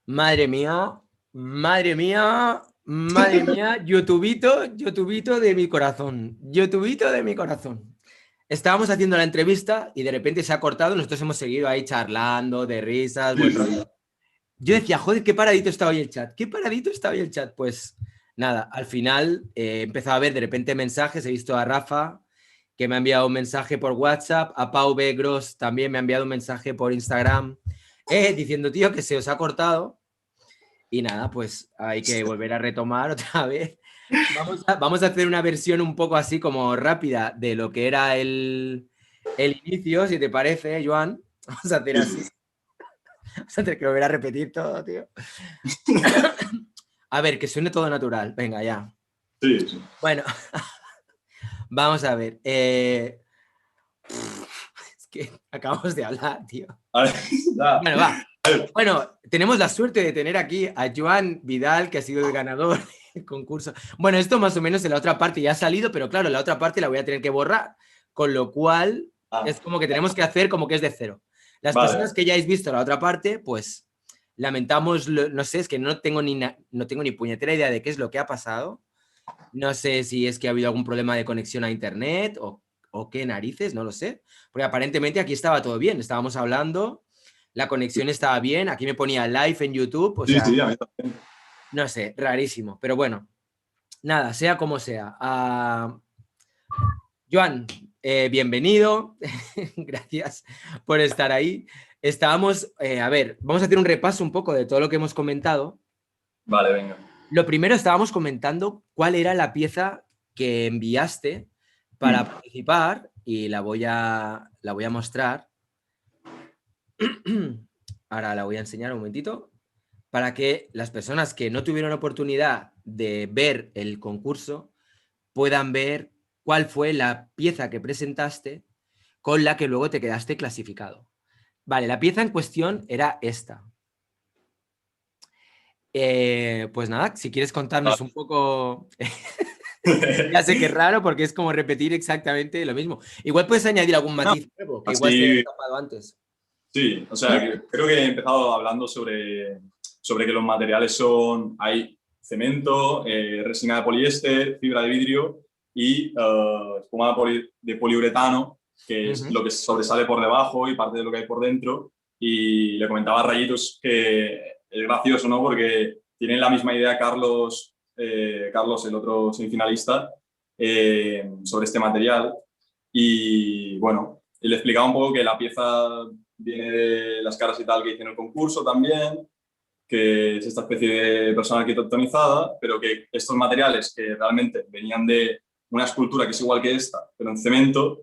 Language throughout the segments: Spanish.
Madre mía, madre mía, madre mía, YouTubito de mi corazón, YouTubito de mi corazón. Estábamos haciendo la entrevista y de repente se ha cortado, nosotros hemos seguido ahí charlando, de risas, buen rollo. Yo decía, joder, qué paradito está hoy el chat, qué paradito está hoy el chat. Pues nada, al final he empezado a ver de repente mensajes, he visto a Rafa que me ha enviado un mensaje por WhatsApp, a Pau B. Gross también me ha enviado un mensaje por Instagram, diciendo, tío, que se os ha cortado. Y nada, pues hay que volver a retomar otra vez. Vamos a hacer una versión un poco así como rápida de lo que era el inicio, si te parece, Joan. Vamos a hacer así. Vamos a tener que volver a repetir todo, tío. A ver, que suene todo natural. Venga, ya. Sí, sí. Bueno, vamos a ver. Es que acabamos de hablar, tío. A ver, Bueno, va. Bueno, tenemos la suerte de tener aquí a Joan Vidal, que ha sido el ganador del concurso. Bueno, esto más o menos en la otra parte ya ha salido, pero claro, la otra parte la voy a tener que borrar, con lo cual es como que tenemos que hacer como que es de cero. Las personas que ya habéis visto la otra parte, pues lamentamos, no sé, es que no tengo ni puñetera idea de qué es lo que ha pasado. No sé si es que ha habido algún problema de conexión a internet o qué narices, no lo sé. Porque aparentemente aquí estaba todo bien, estábamos hablando, la conexión estaba bien, aquí me ponía live en YouTube, o sea, sí, a mí también. no sé, rarísimo. Pero bueno, nada, sea como sea. Joan, bienvenido, gracias por estar ahí. Estábamos, a ver, vamos a hacer un repaso un poco de todo lo que hemos comentado. Vale, venga. Lo primero estábamos comentando cuál era la pieza que enviaste para participar y la voy a mostrar. Ahora la voy a enseñar un momentito para que las personas que no tuvieron oportunidad de ver el concurso puedan ver cuál fue la pieza que presentaste con la que luego te quedaste clasificado. Vale, la pieza en cuestión era esta. Pues nada, si quieres contarnos un poco... Ya sé que es raro porque es como repetir exactamente lo mismo. Igual puedes añadir algún matiz nuevo, que igual se ha escapado antes. Sí, o sea, creo que he empezado hablando sobre que los materiales son, hay cemento, resina de poliéster, fibra de vidrio y espuma de poliuretano, que es lo que sobresale por debajo y parte de lo que hay por dentro. Y le comentaba a Rayitos que es gracioso, ¿no? Porque tienen la misma idea Carlos, el otro semifinalista, sobre este material. Y bueno, y le explicaba un poco que la pieza viene de las caras y tal que hice en el concurso también, que es esta especie de persona arquitectonizada, pero que estos materiales que realmente venían de una escultura que es igual que esta, pero en cemento,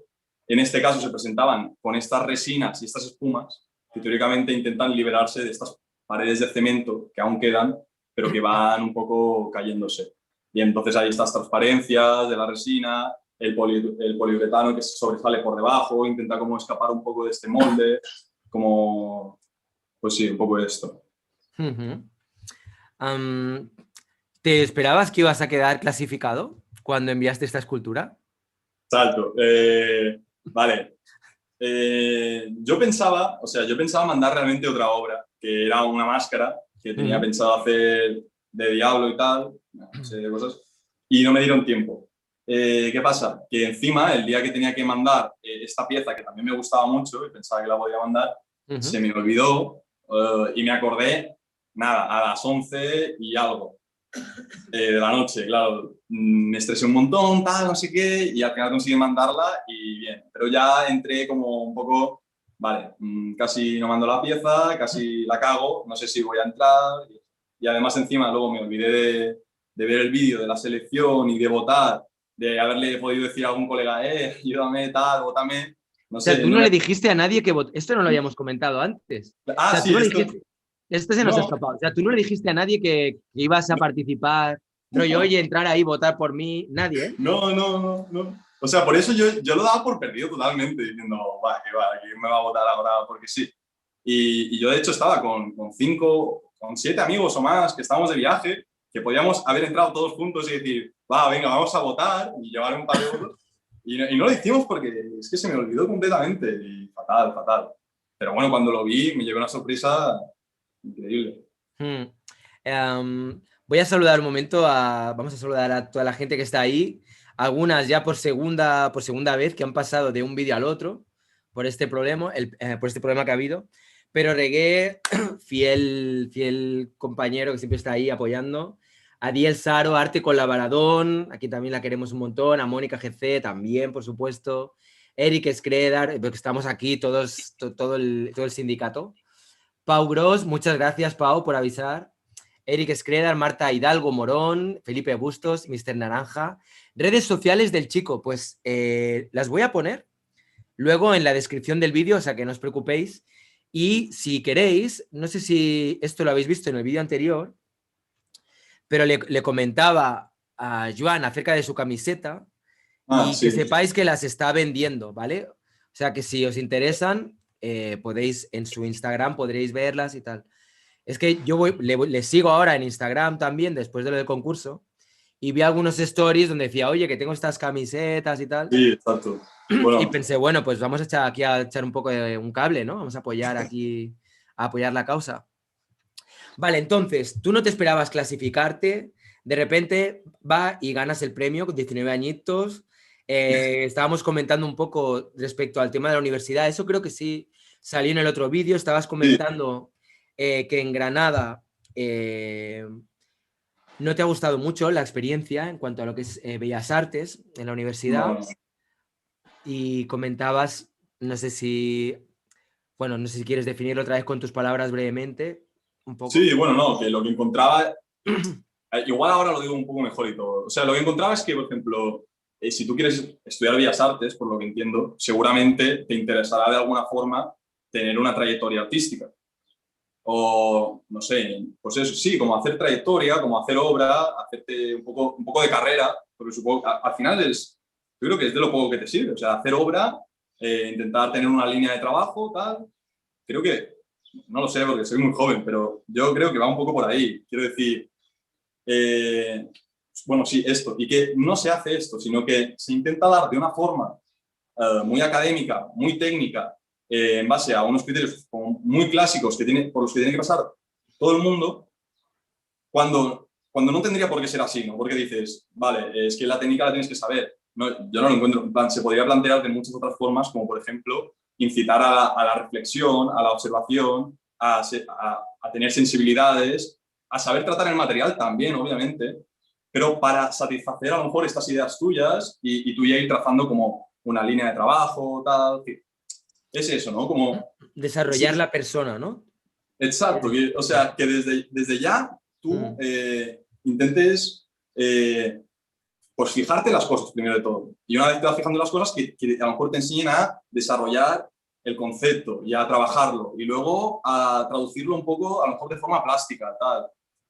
en este caso se presentaban con estas resinas y estas espumas que teóricamente intentan liberarse de estas paredes de cemento que aún quedan, pero que van un poco cayéndose. Y entonces hay estas transparencias de la resina, el poliuretano que sobresale por debajo, intenta como escapar un poco de este molde, como, pues sí, un poco de esto. ¿Te esperabas que ibas a quedar clasificado cuando enviaste esta escultura? Exacto. Vale. Yo pensaba mandar realmente otra obra, que era una máscara que tenía pensado hacer de diablo y tal, no sé, de cosas, y no me dieron tiempo. ¿Qué pasa? Que encima, el día que tenía que mandar esta pieza, que también me gustaba mucho y pensaba que la podía mandar, se me olvidó y me acordé, nada, a las 11 y algo de la noche, claro. Me estresé un montón, tal, no sé qué, y al final conseguí mandarla y bien. Pero ya entré como un poco, vale, casi no mando la pieza, casi la cago, no sé si voy a entrar. Y además encima luego me olvidé de ver el vídeo de la selección y de votar, de haberle podido decir a algún colega, ayúdame, tal, vótame. No sé, o sea, tú no le dijiste a nadie que esto no lo habíamos comentado antes. Ah, o sea, sí, tú no le esto... dijiste, esto se nos ha escapado. O sea, tú no le dijiste a nadie que ibas a participar, rollo, oye, entrar ahí, votar por mí, nadie, ¿eh? No. O sea, por eso yo lo daba por perdido totalmente, diciendo, ¿quién me va a votar ahora? Porque sí. Y yo, de hecho, estaba con 7 amigos o más que estábamos de viaje, que podíamos haber entrado todos juntos y decir, venga, vamos a votar y llevar un par de votos. Y no lo hicimos porque es que se me olvidó completamente y fatal, fatal. Pero bueno, cuando lo vi me llevé una sorpresa increíble. Hmm. Voy a saludar un momento vamos a saludar a toda la gente que está ahí, algunas ya por segunda vez que han pasado de un vídeo al otro por este problema, por este problema que ha habido, pero Regué, fiel compañero que siempre está ahí apoyando, a Diel Saro, Arte Colaboradón, aquí también la queremos un montón, a Mónica GC también, por supuesto, Eric Skredar, porque estamos aquí todos, todo el sindicato. Pau Gross, muchas gracias, Pau, por avisar. Eric Skredar, Marta Hidalgo Morón, Felipe Bustos, Mr. Naranja. Redes sociales del chico, pues las voy a poner luego en la descripción del vídeo, o sea que no os preocupéis. Y si queréis, no sé si esto lo habéis visto en el vídeo anterior, pero le comentaba a Joan acerca de su camiseta Ah, y que sí. sepáis que las está vendiendo, ¿vale? O sea que si os interesan, podéis en su Instagram, podréis verlas y tal. Es que yo le sigo ahora en Instagram también, después de lo del concurso, y vi algunos stories donde decía, oye, que tengo estas camisetas y tal. Sí, exacto. Y Bueno, pensé, bueno, pues vamos a echar aquí a echar un poco de un cable, ¿no? Vamos a apoyar aquí, a apoyar la causa. Vale, entonces, tú no te esperabas clasificarte, de repente va y ganas el premio con 19 añitos. Estábamos comentando un poco respecto al tema de la universidad, eso creo que sí salió en el otro vídeo, estabas sí, comentando que en Granada no te ha gustado mucho la experiencia en cuanto a lo que es Bellas Artes en la universidad no, no. y comentabas, no sé si, bueno, no sé si quieres definirlo otra vez con tus palabras brevemente, un poco. Sí, bueno, no, que lo que encontraba, igual ahora lo digo un poco mejor y todo. O sea, lo que encontraba es que, por ejemplo, si tú quieres estudiar Bellas Artes, por lo que entiendo, seguramente te interesará de alguna forma tener una trayectoria artística. O, no sé, pues eso, sí, como hacer trayectoria, como hacer obra, hacerte un poco de carrera, porque supongo, al final yo creo que es de lo poco que te sirve. O sea, hacer obra, intentar tener una línea de trabajo, tal. Creo que, no lo sé porque soy muy joven, pero yo creo que va un poco por ahí. Quiero decir, eh, bueno, sí, esto, y que no se hace esto, sino que se intenta dar de una forma muy académica, muy técnica, en base a unos criterios muy clásicos por los que tiene que pasar todo el mundo, cuando no tendría por qué ser así, ¿no? Porque dices, vale, es que la técnica la tienes que saber. No, yo no lo encuentro. En plan, se podría plantear de muchas otras formas, como por ejemplo, incitar a la reflexión, a la observación, a tener sensibilidades, a saber tratar el material también, obviamente, pero para satisfacer a lo mejor estas ideas tuyas y tú ya ir trazando como una línea de trabajo, tal. Es eso, ¿no? Como, Desarrollar sí, la persona, ¿no? exacto, o sea, que desde ya tú Mm. intentes pues fijarte las cosas primero de todo. Y una vez te vas fijando las cosas, que a lo mejor te enseñen a desarrollar el concepto y a trabajarlo y luego a traducirlo un poco a lo mejor de forma plástica, tal.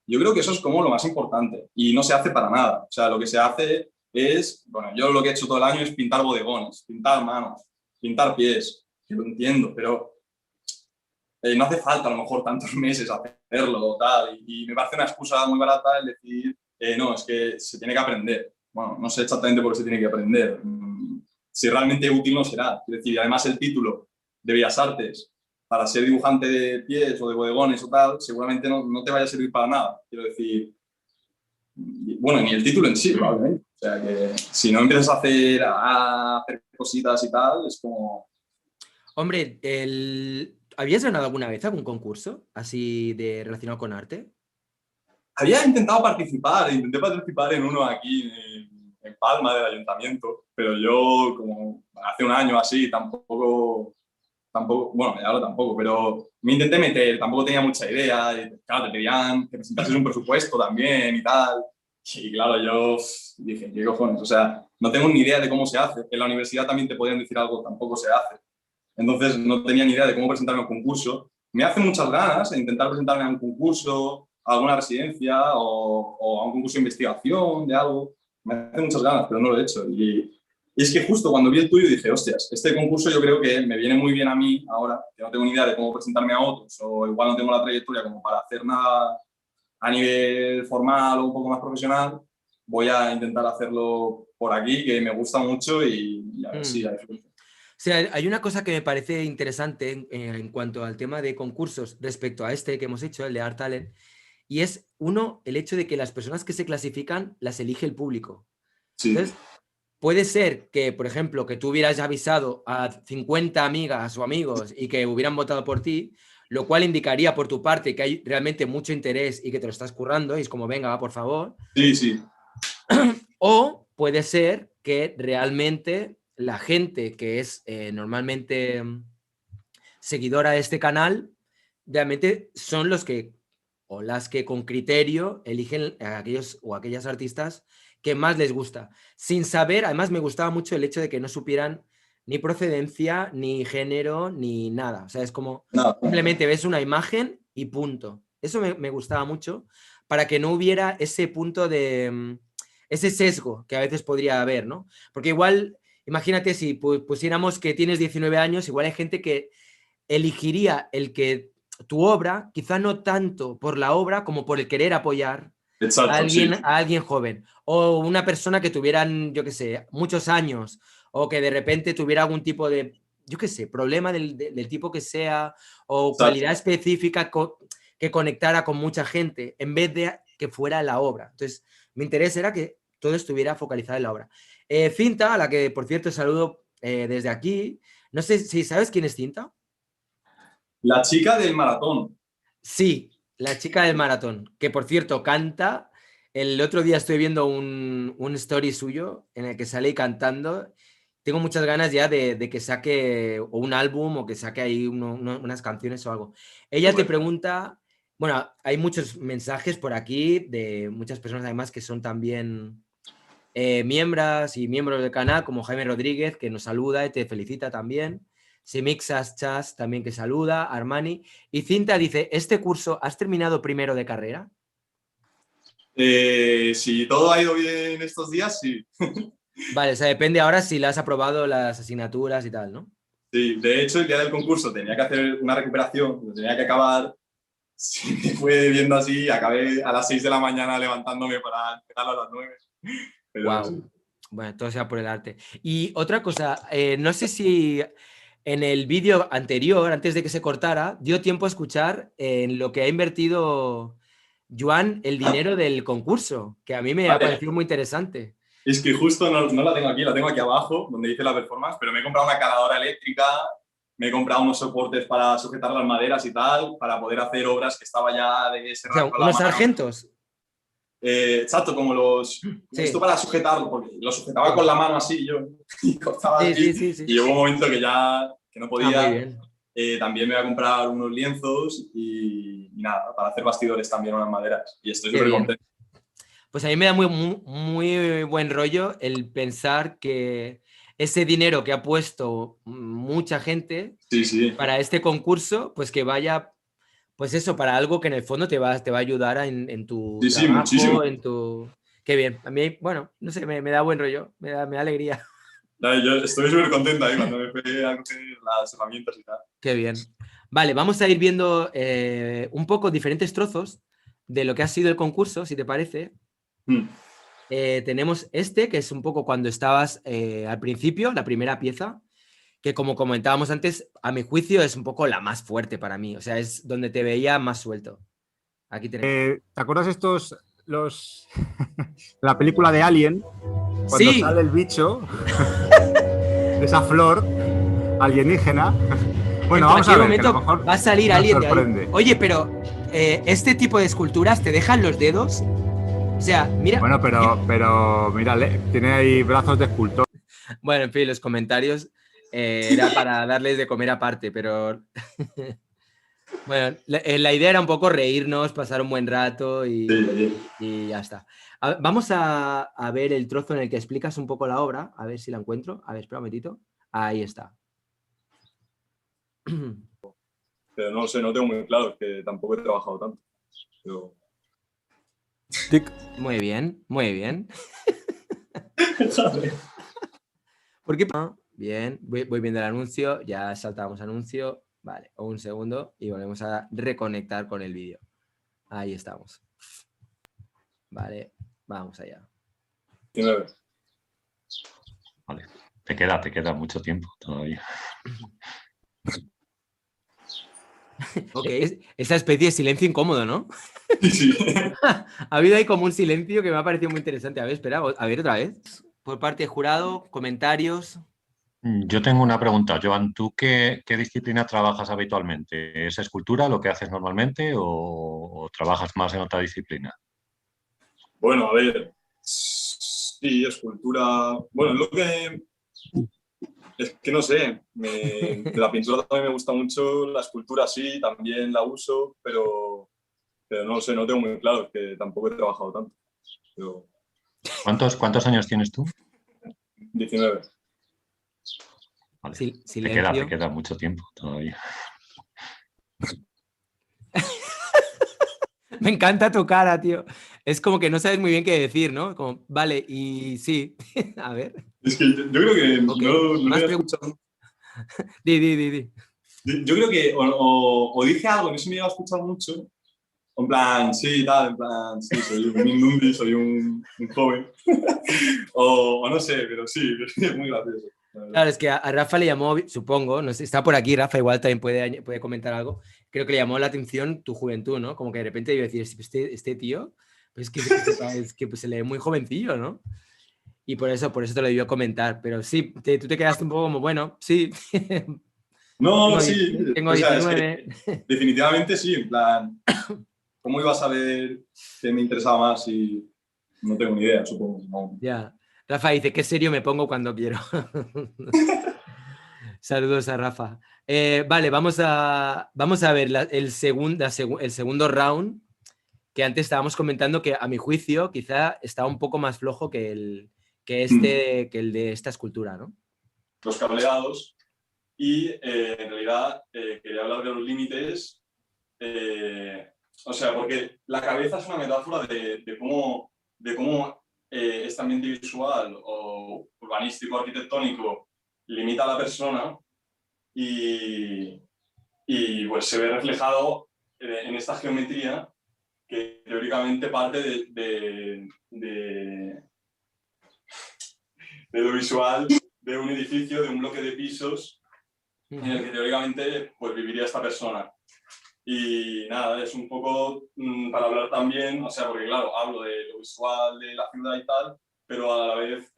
Yo creo que eso es como lo más importante y no se hace para nada. O sea, lo que se hace es, bueno, yo lo que he hecho todo el año es pintar bodegones, pintar manos, pintar pies, que lo entiendo, pero no hace falta a lo mejor tantos meses hacerlo tal, y me parece una excusa muy barata el decir, no, es que se tiene que aprender. Bueno, no sé exactamente por qué se tiene que aprender. Si realmente útil no será. Es decir, además el título de Bellas Artes para ser dibujante de pies o de bodegones o tal, seguramente no te vaya a servir para nada. Quiero decir, bueno, ni el título en sí, probablemente. O sea, que si no empiezas a hacer cositas y tal, es como... Hombre, ¿habías ganado alguna vez algún concurso así de relacionado con arte? Había intentado participar, intenté participar en uno aquí en Palma del ayuntamiento, pero yo como hace un año así tampoco, bueno, ahora tampoco, pero me intenté meter, tampoco tenía mucha idea, y, claro, te pedían que presentases un presupuesto también y tal, y claro, yo dije, ¿qué cojones? O sea, no tengo ni idea de cómo se hace, en la universidad también te podían decir algo, tampoco se hace, entonces no tenía ni idea de cómo presentarme a un concurso. Me hace muchas ganas intentar presentarme a un concurso, a alguna residencia o a un concurso de investigación, de algo. Me hace muchas ganas, pero no lo he hecho. Y es que justo cuando vi el tuyo dije, hostias, este concurso yo creo que me viene muy bien a mí ahora, que no tengo ni idea de cómo presentarme a otros, o igual no tengo la trayectoria como para hacer nada a nivel formal o un poco más profesional. voy a intentar hacerlo por aquí, que me gusta mucho y a ver si hay suerte. O sea, hay una cosa que me parece interesante en cuanto al tema de concursos respecto a este que hemos hecho, el de Art Talent, y es, uno, el hecho de que las personas que se clasifican las elige el público. Sí, Entonces, puede ser que, por ejemplo, que tú hubieras avisado a 50 amigas o amigos y que hubieran votado por ti, lo cual indicaría por tu parte que hay realmente mucho interés y que te lo estás currando y es como, venga, va, por favor. sí, sí. O puede ser que realmente la gente que es normalmente seguidora de este canal, realmente son los que o las que con criterio eligen a aquellos o aquellas artistas que más les gusta. Sin saber, además me gustaba mucho el hecho de que no supieran ni procedencia, ni género, ni nada. O sea, es como Nada. simplemente ves una imagen y punto. Eso me gustaba mucho para que no hubiera ese punto de ese sesgo que a veces podría haber, ¿no? Porque igual, imagínate si pusiéramos que tienes 19 años, igual hay gente que elegiría el que tu obra, quizá no tanto por la obra como por el querer apoyar Exacto, sí. a alguien joven o una persona que tuvieran, yo qué sé, muchos años o que de repente tuviera algún tipo de, yo qué sé, problema del tipo que sea o Exacto. cualidad específica que conectara con mucha gente en vez de que fuera la obra. Entonces, mi interés era que todo estuviera focalizado en la obra. Cinta, a la que por cierto saludo desde aquí, no sé si sabes quién es Cinta. La chica del maratón. Sí, la chica del maratón, que por cierto canta. El otro día estoy viendo un story suyo en el que sale cantando. Tengo muchas ganas ya de que saque o un álbum o que saque ahí unas canciones o algo. Ella te pregunta, bueno, hay muchos mensajes por aquí de muchas personas además que son también miembros y miembros del canal, como Jaime Rodríguez, que nos saluda y te felicita también. Semixas Chas también que saluda, Armani. Y Cinta dice, ¿este curso has terminado primero de carrera? Si todo ha ido bien estos días, sí. Vale, o sea, depende ahora si le has aprobado las asignaturas y tal, ¿no? Sí, de hecho, el día del concurso tenía que hacer una recuperación, lo tenía que acabar. Sí, fue viendo así, acabé a las 6 de la mañana levantándome para empezarlo a las 9. Pero Wow. sí. Bueno, todo sea por el arte. Y otra cosa, no sé si en el vídeo anterior, antes de que se cortara, dio tiempo a escuchar en lo que ha invertido Joan el dinero del concurso, que a mí me ha Vale, parecido muy interesante. es que justo no la tengo aquí abajo, donde dice la performance, pero me he comprado una caladora eléctrica, me he comprado unos soportes para sujetar las maderas y tal, para poder hacer obras que estaba ya de O sea, cerrar con la unos mano. sargentos. Exacto, como esto Sí, para sujetarlo, porque lo sujetaba sí, con la mano así yo y cortaba sí, así, sí, sí, y sí. llegó un momento que ya que no Ah, muy podía. bien. También me voy a comprar unos lienzos y nada, para hacer bastidores también unas maderas. Y estoy Qué súper bien. contento. Pues a mí me da muy buen rollo el pensar que ese dinero que ha puesto mucha gente Sí, sí, para este concurso, pues que vaya, pues eso, para algo que en el fondo te va a ayudar en tu sí, sí, trabajo, muchísimo. en tu... Qué bien. A mí, bueno, no sé, me da buen rollo, me da alegría. Yo estoy súper contento ahí cuando me fui a coger las herramientas y tal. Qué bien. Vale, vamos a ir viendo un poco diferentes trozos de lo que ha sido el concurso, si te parece. Mm. Tenemos este, que es un poco cuando estabas al principio, la primera pieza, que como comentábamos antes, a mi juicio es un poco la más fuerte para mí, o sea, es donde te veía más suelto. Aquí tenemos. ¿Te acuerdas la película de Alien, cuando Sí, sale el bicho de esa flor alienígena? en Bueno, vamos a cualquier ver, que a lo momento mejor va a salir nos alguien de ahí. sorprende. Oye, pero este tipo de esculturas te dejan los dedos. O sea, mira. Bueno, pero mírale, tiene ahí brazos de escultor. Bueno, en fin, los comentarios era para darles de comer aparte, pero bueno, la idea era un poco reírnos, pasar un buen rato Sí, sí. y ya está. Vamos a ver el trozo en el que explicas un poco la obra, a ver si la encuentro. A ver, espera un momentito. Ahí está. Pero no sé, no tengo muy claro, es que tampoco he trabajado tanto. Pero... Muy bien, muy bien. ¿Por qué? Bien, voy viendo el anuncio, ya saltamos anuncio. Vale, un segundo y volvemos a reconectar con el vídeo. Ahí estamos. Vale, vamos allá. 19. Vale. Te queda mucho tiempo todavía. Ok, esa especie de silencio incómodo, ¿no? Sí. Ha habido ahí como un silencio que me ha parecido muy interesante. A ver, espera, a ver otra vez. Por parte de jurado, comentarios. Yo tengo una pregunta, Joan. ¿Tú qué disciplina trabajas habitualmente? ¿Es escultura lo que haces normalmente o trabajas más en otra disciplina? Bueno, a ver, sí, escultura. Bueno, lo que es que no sé, de la pintura también me gusta mucho, la escultura sí, también la uso, pero no lo sé, no tengo muy claro, es que tampoco he trabajado tanto. Pero ¿Cuántos años tienes tú? 19. Vale. Sí, Te silencio. queda mucho tiempo todavía. Me encanta tu cara, tío. Es como que no sabes muy bien qué decir, ¿no? Como, vale, y sí. A ver. Es que yo creo que Ok. no lo Más he preguntas. escuchado. Di. Yo creo que o dije algo, no se me iba a escuchar mucho. En plan, sí, tal, en plan, sí, soy un mindundi, soy un joven. O no sé, pero sí, es muy gracioso. Claro, es que a Rafa le llamó, supongo, no sé, está por aquí, Rafa, igual también puede comentar algo. Creo que le llamó la atención tu juventud, ¿no? Como que de repente iba a decir, este tío, pues es que pues, se le ve muy jovencillo, ¿no? Y por eso te lo debió comentar. Pero sí, tú te quedaste un poco como, bueno, sí, No, sí, tengo o sea, es que 19. definitivamente sí, en plan, ¿cómo iba a saber qué me interesaba más si no tengo ni idea, supongo? No. Ya. Rafa dice, qué serio me pongo cuando quiero. Saludos a Rafa. Vale, vamos a ver el segundo round, que antes estábamos comentando que a mi juicio quizá está un poco más flojo que el de esta escultura, ¿no? Los cableados y en realidad quería hablar de los límites, o sea, porque la cabeza es una metáfora de cómo este ambiente visual o urbanístico, arquitectónico limita a la persona y pues se ve reflejado en esta geometría que teóricamente parte de lo visual de un edificio, de un bloque de pisos en el que teóricamente pues, viviría esta persona. Y nada, es un poco para hablar también, o sea, porque claro, hablo de lo visual de la ciudad y tal, pero a la vez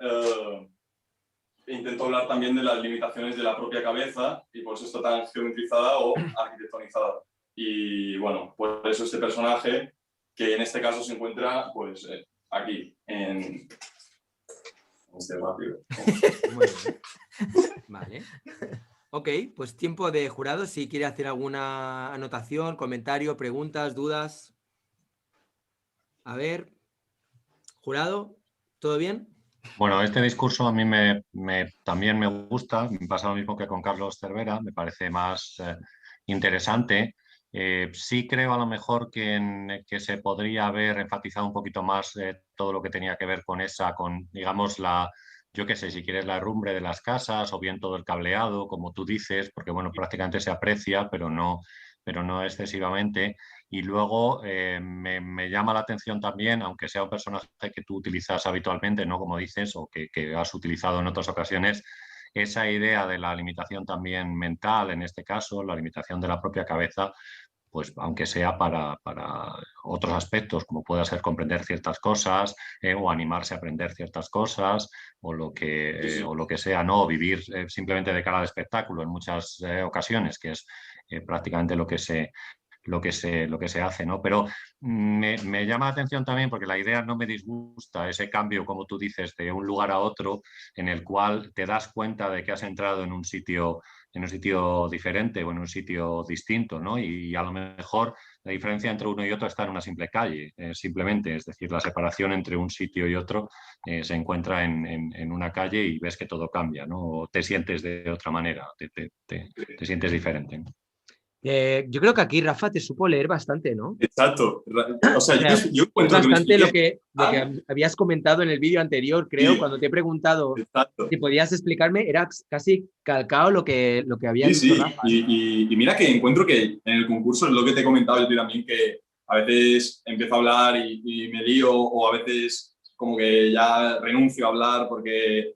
intento hablar también de las limitaciones de la propia cabeza y por eso está tan geometrizada o arquitectonizada. Y bueno, pues eso este personaje, que en este caso se encuentra pues aquí, en este barrio. Muy bien. Vale. Ok, pues tiempo de jurado. Si quiere hacer alguna anotación, comentario, preguntas, dudas. A ver, jurado, ¿todo bien? Bueno, este discurso a mí también me gusta, me pasa lo mismo que con Carlos Cervera, me parece más interesante. Sí creo a lo mejor que se podría haber enfatizado un poquito más todo lo que tenía que ver con, digamos, yo qué sé, si quieres la herrumbre de las casas o bien todo el cableado, como tú dices, porque bueno, prácticamente se aprecia, pero no excesivamente. Y luego me llama la atención también, aunque sea un personaje que tú utilizas habitualmente, ¿no? Como dices, o que has utilizado en otras ocasiones, esa idea de la limitación también mental, en este caso, la limitación de la propia cabeza, pues aunque sea para otros aspectos, como pueda ser comprender ciertas cosas o animarse a aprender ciertas cosas o lo que sea, ¿no? O vivir simplemente de cara al espectáculo en muchas ocasiones, que es prácticamente lo que se hace, ¿no? Pero me llama la atención también porque la idea no me disgusta, ese cambio, como tú dices, de un lugar a otro, en el cual te das cuenta de que has entrado en un sitio diferente o en un sitio distinto, ¿no? Y a lo mejor la diferencia entre uno y otro está en una simple calle, simplemente, es decir, la separación entre un sitio y otro se encuentra en una calle y ves que todo cambia, ¿no? O te sientes de otra manera, te sientes diferente, ¿no? Yo creo que aquí Rafa te supo leer bastante, ¿no? Exacto. O sea, O sea, yo es encuentro que me bastante lo expliqué que habías comentado en el vídeo anterior, creo, Sí, cuando te he preguntado exacto. si podías explicarme, era casi calcado lo que había Sí, dicho sí. Rafa. Y mira que encuentro que en el concurso es lo que te he comentado yo también, que a veces empiezo a hablar y me lío o a veces como que ya renuncio a hablar porque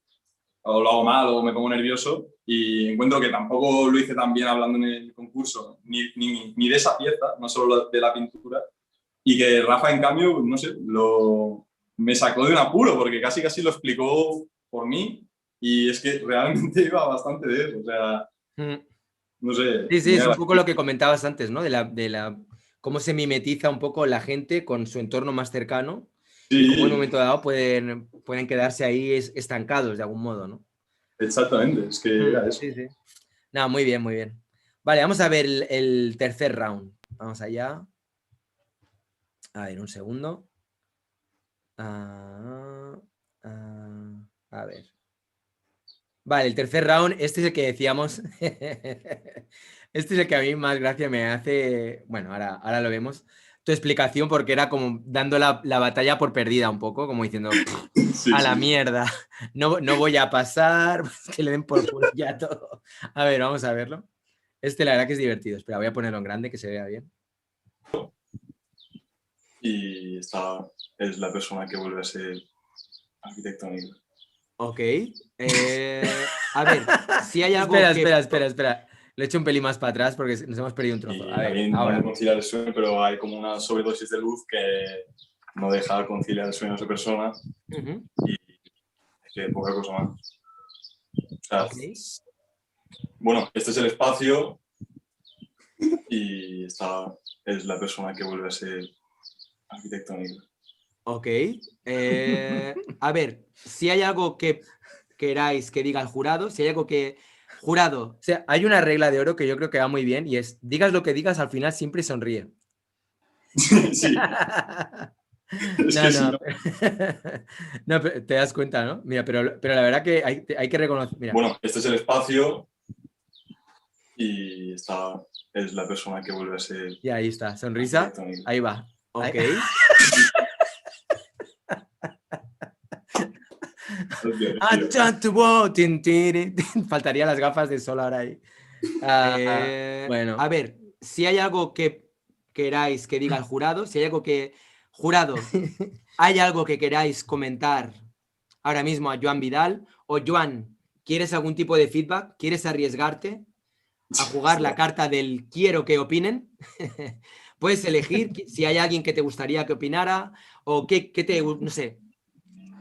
o lo hago mal o me pongo nervioso, y encuentro que tampoco lo hice tan bien hablando en el concurso, ni de esa pieza, no solo de la pintura, y que Rafa, en cambio, no sé, me sacó de un apuro porque casi lo explicó por mí, y es que realmente iba bastante de eso, o sea, no sé. Sí, es un poco lo que comentabas antes, ¿no? Cómo se mimetiza un poco la gente con su entorno más cercano, Sí. y cómo en un momento dado pueden quedarse ahí estancados de algún modo, ¿no? Exactamente, es que era eso. Sí. No, muy bien, muy bien. Vale, vamos a ver el tercer round. Vamos allá. A ver, un segundo. A ver. Vale, el tercer round, este es el que decíamos. Este es el que a mí más gracia me hace. Bueno, ahora lo vemos. Tu explicación, porque era como dando la batalla por perdida un poco, como diciendo, Sí, a la mierda, no voy a pasar, que le den por culo ya todo. A ver, vamos a verlo. Este la verdad que es divertido. Espera, voy a ponerlo en grande que se vea bien. Y esta es la persona que vuelve a ser arquitectónico. Ok. A ver, si hay algo Espera. Le he hecho un pelín más para atrás porque nos hemos perdido un trozo. Y A ver, también ahora. conciliar el sueño, pero hay como una sobredosis de luz que no deja conciliar el sueño de esa persona. Y es que poca cosa más. O sea, Okay. Bueno, este es el espacio y esta es la persona que vuelve a ser arquitectónico. Ok. A ver, si hay algo que queráis que diga el jurado, si hay algo que... Jurado, o sea, hay una regla de oro que yo creo que va muy bien y es, digas lo que digas, al final siempre sonríe. Sí. No. No, pero te das cuenta, ¿no? Mira, pero la verdad que hay que reconocer... Mira. Bueno, este es el espacio y esta es la persona que vuelve a ser... Y ahí está, sonrisa. Ahí va. Ok. Faltaría las gafas de sol ahora ahí. Bueno. A ver, si hay algo que queráis que diga el jurado, si hay algo que... Jurado, ¿hay algo que queráis comentar ahora mismo a Joan Vidal? O Joan, ¿quieres algún tipo de feedback? ¿Quieres arriesgarte a jugar la carta del quiero que opinen? Puedes elegir si hay alguien que te gustaría que opinara o que te... No sé.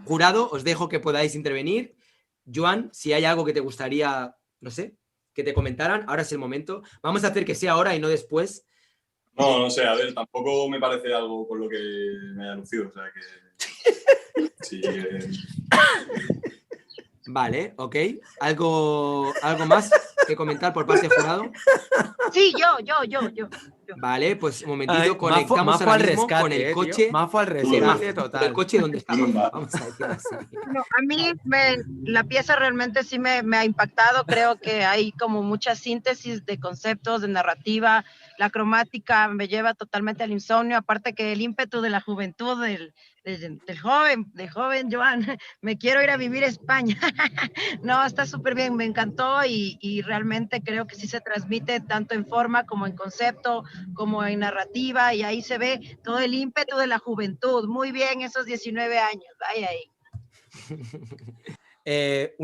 Jurado, os dejo que podáis intervenir. Joan, si hay algo que te gustaría, no sé, que te comentaran, ahora es el momento. Vamos a hacer que sea ahora y no después. No sé, a ver, tampoco me parece algo con lo que me haya lucido, o sea que... Sí, Vale, ok. ¿Algo más que comentar por parte del jurado? Sí, yo. Vale, pues un momentito, conectamos Mafo ahora al mismo rescate, con el tío. coche. Mafo al Sí, rescate, Mafo, total. el coche donde estamos. Vamos a decirlo así. No, a mí la pieza realmente sí me ha impactado. Creo que hay como mucha síntesis de conceptos, de narrativa. La cromática me lleva totalmente al insomnio, aparte que el ímpetu de la juventud, del joven Joan, me quiero ir a vivir a España. No, está súper bien, me encantó y realmente creo que sí se transmite tanto en forma como en concepto, como en narrativa, y ahí se ve todo el ímpetu de la juventud. Muy bien, esos 19 años, ahí. Hay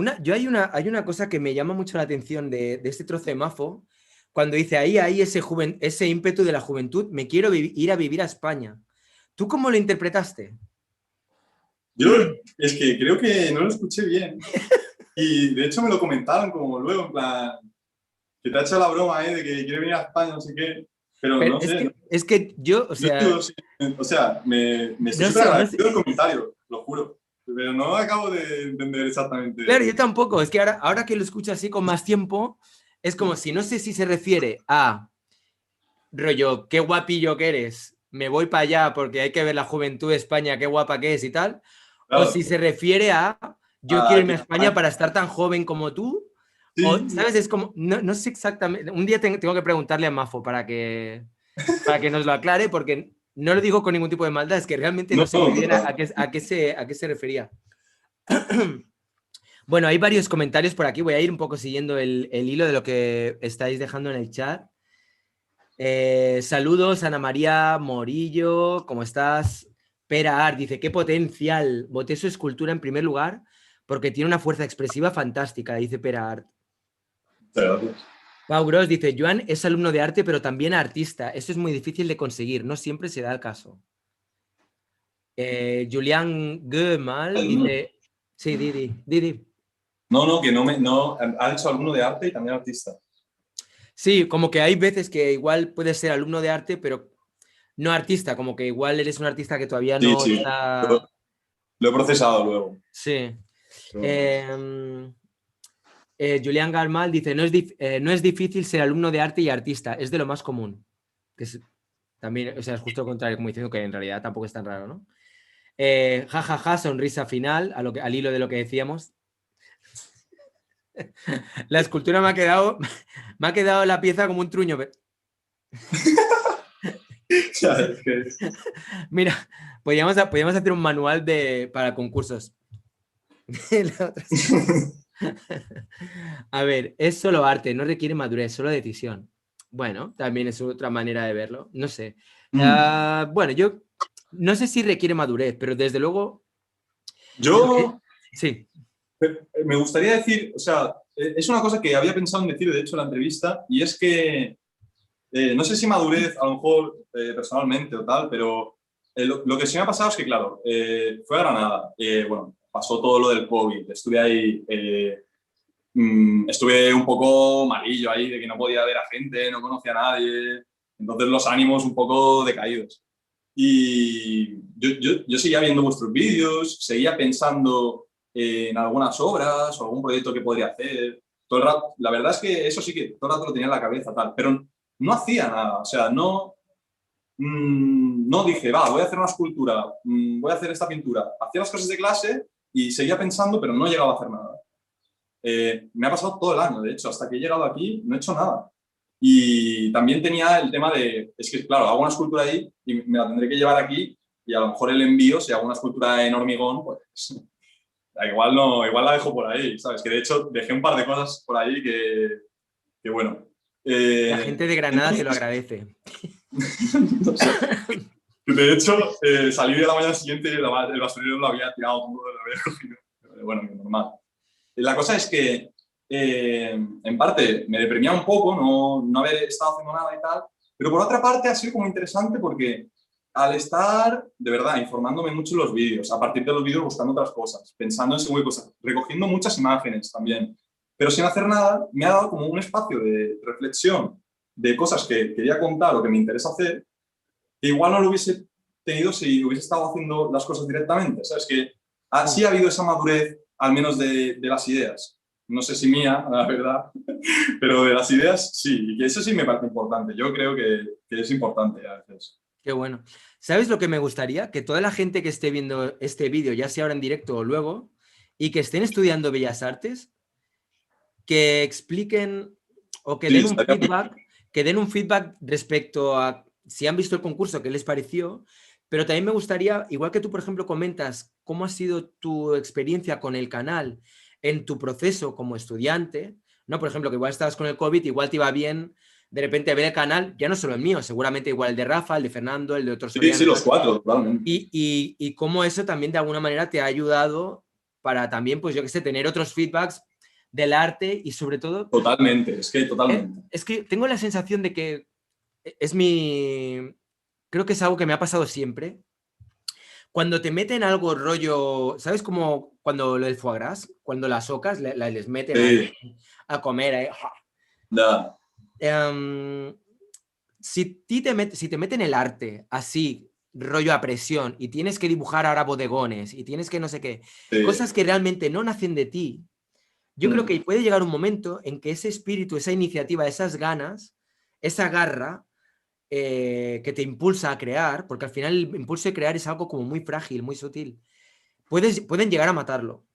una cosa que me llama mucho la atención de este trozo de Mafo, cuando dice ahí ese ímpetu de la juventud, me quiero ir a vivir a España. ¿Tú cómo lo interpretaste? Yo es que creo que no lo escuché bien. Y de hecho me lo comentaron como luego, en plan, que te ha hecho la broma de que quiere venir a España, no sé qué. Pero no sé. Es que yo, o sea... me estoy súper agradecido el comentario, lo juro. Pero no acabo de entender exactamente. Claro, yo tampoco. Es que ahora que lo escucho así con más tiempo, es como si no sé si se refiere a rollo, qué guapillo que eres, me voy para allá porque hay que ver la juventud de España, qué guapa que es y tal. Claro. O si se refiere a yo quiero irme a España para estar tan joven como tú. Sí. O, ¿sabes? Es como, no sé exactamente. Un día tengo que preguntarle a Mafo para que nos lo aclare, porque no lo digo con ningún tipo de maldad, es que realmente no sé muy bien a qué se refería. Bueno, hay varios comentarios por aquí. Voy a ir un poco siguiendo el hilo de lo que estáis dejando en el chat. Saludos, Ana María Morillo, ¿cómo estás? Pera Art dice, qué potencial. Voté su escultura en primer lugar porque tiene una fuerza expresiva fantástica, dice Pera Art. Gracias. Pau Gross dice, Joan es alumno de arte, pero también artista. Eso es muy difícil de conseguir, no siempre se da el caso. Julián Gömal dice... Sí, Didi. No, que no, ha hecho alumno de arte y también artista. Sí, como que hay veces que igual puedes ser alumno de arte, pero no artista, como que igual eres un artista que todavía no Sí, está... Lo he procesado luego. Sí. Pero... Julián Garmal dice, no es difícil ser alumno de arte y artista, es de lo más común. Que es, también, o sea, es justo lo contrario, como diciendo que en realidad tampoco es tan raro, ¿no? Sonrisa final, al hilo de lo que decíamos. La escultura me ha quedado la pieza como un truño. Mira, podríamos hacer un manual para concursos. A ver, es solo arte, no requiere madurez, solo decisión. Bueno, también es otra manera de verlo, no sé. Bueno, yo no sé si requiere madurez, pero desde luego... Sí. Me gustaría decir, o sea, es una cosa que había pensado en decir, de hecho, en la entrevista, y es que no sé si madurez, a lo mejor personalmente o tal, pero lo que sí me ha pasado es que, claro, fue a Granada, bueno, pasó todo lo del COVID, estuve ahí, estuve un poco malillo ahí, de que no podía ver a gente, no conocía a nadie, entonces los ánimos un poco decaídos. Y yo seguía viendo vuestros vídeos, seguía pensando en algunas obras o algún proyecto que podría hacer. Todo el rato, la verdad es que eso sí que todo el rato lo tenía en la cabeza, tal, pero no hacía nada, o sea, no dije, va, voy a hacer una escultura, voy a hacer esta pintura. Hacía las cosas de clase y seguía pensando, pero no llegaba a hacer nada. Me ha pasado todo el año, de hecho, hasta que he llegado aquí no he hecho nada. Y también tenía el tema de, es que claro, hago una escultura ahí y me la tendré que llevar aquí y a lo mejor el envío, si hago una escultura en hormigón, pues igual la dejo por ahí, ¿sabes? Que de hecho dejé un par de cosas por ahí que bueno. La gente de Granada te lo agradece. No sé. De hecho, salí de la mañana siguiente y el basurero lo había tirado todo, lo había cogido. Pero bueno, normal. La cosa es que en parte me deprimía un poco no haber estado haciendo nada y tal, pero por otra parte ha sido como interesante porque al estar, de verdad, informándome mucho en los vídeos, a partir de los vídeos buscando otras cosas, pensando en según qué cosas, recogiendo muchas imágenes también, pero sin hacer nada, me ha dado como un espacio de reflexión de cosas que quería contar o que me interesa hacer, que igual no lo hubiese tenido si hubiese estado haciendo las cosas directamente. ¿Sabes? Que sí ha habido esa madurez, al menos de las ideas. No sé si mía, la verdad, pero de las ideas sí, y que eso sí me parece importante. Yo creo que es importante a veces. Qué bueno. ¿Sabes lo que me gustaría? Que toda la gente que esté viendo este vídeo, ya sea ahora en directo o luego, y que estén estudiando Bellas Artes, que expliquen o que den un feedback respecto a si han visto el concurso, qué les pareció, pero también me gustaría, igual que tú, por ejemplo, comentas cómo ha sido tu experiencia con el canal en tu proceso como estudiante, ¿no? Por ejemplo, que igual estabas con el COVID, igual te iba bien de repente ver el canal, ya no solo el mío, seguramente igual el de Rafa, el de Fernando, el de otros. Sí, los cuatro, totalmente. Y cómo eso también de alguna manera te ha ayudado para también, pues yo qué sé, tener otros feedbacks del arte y sobre todo... Totalmente, es que totalmente. Es que tengo la sensación de que creo que es algo que me ha pasado siempre. Cuando te meten algo rollo, ¿sabes cómo cuando lo del foie gras? Cuando las ocas les meten a comer. Da. Si te meten el arte así, rollo a presión, y tienes que dibujar ahora bodegones, y tienes que no sé qué, cosas que realmente no nacen de ti, yo creo que puede llegar un momento en que ese espíritu, esa iniciativa, esas ganas, esa garra que te impulsa a crear, porque al final el impulso de crear es algo como muy frágil, muy sutil, pueden llegar a matarlo.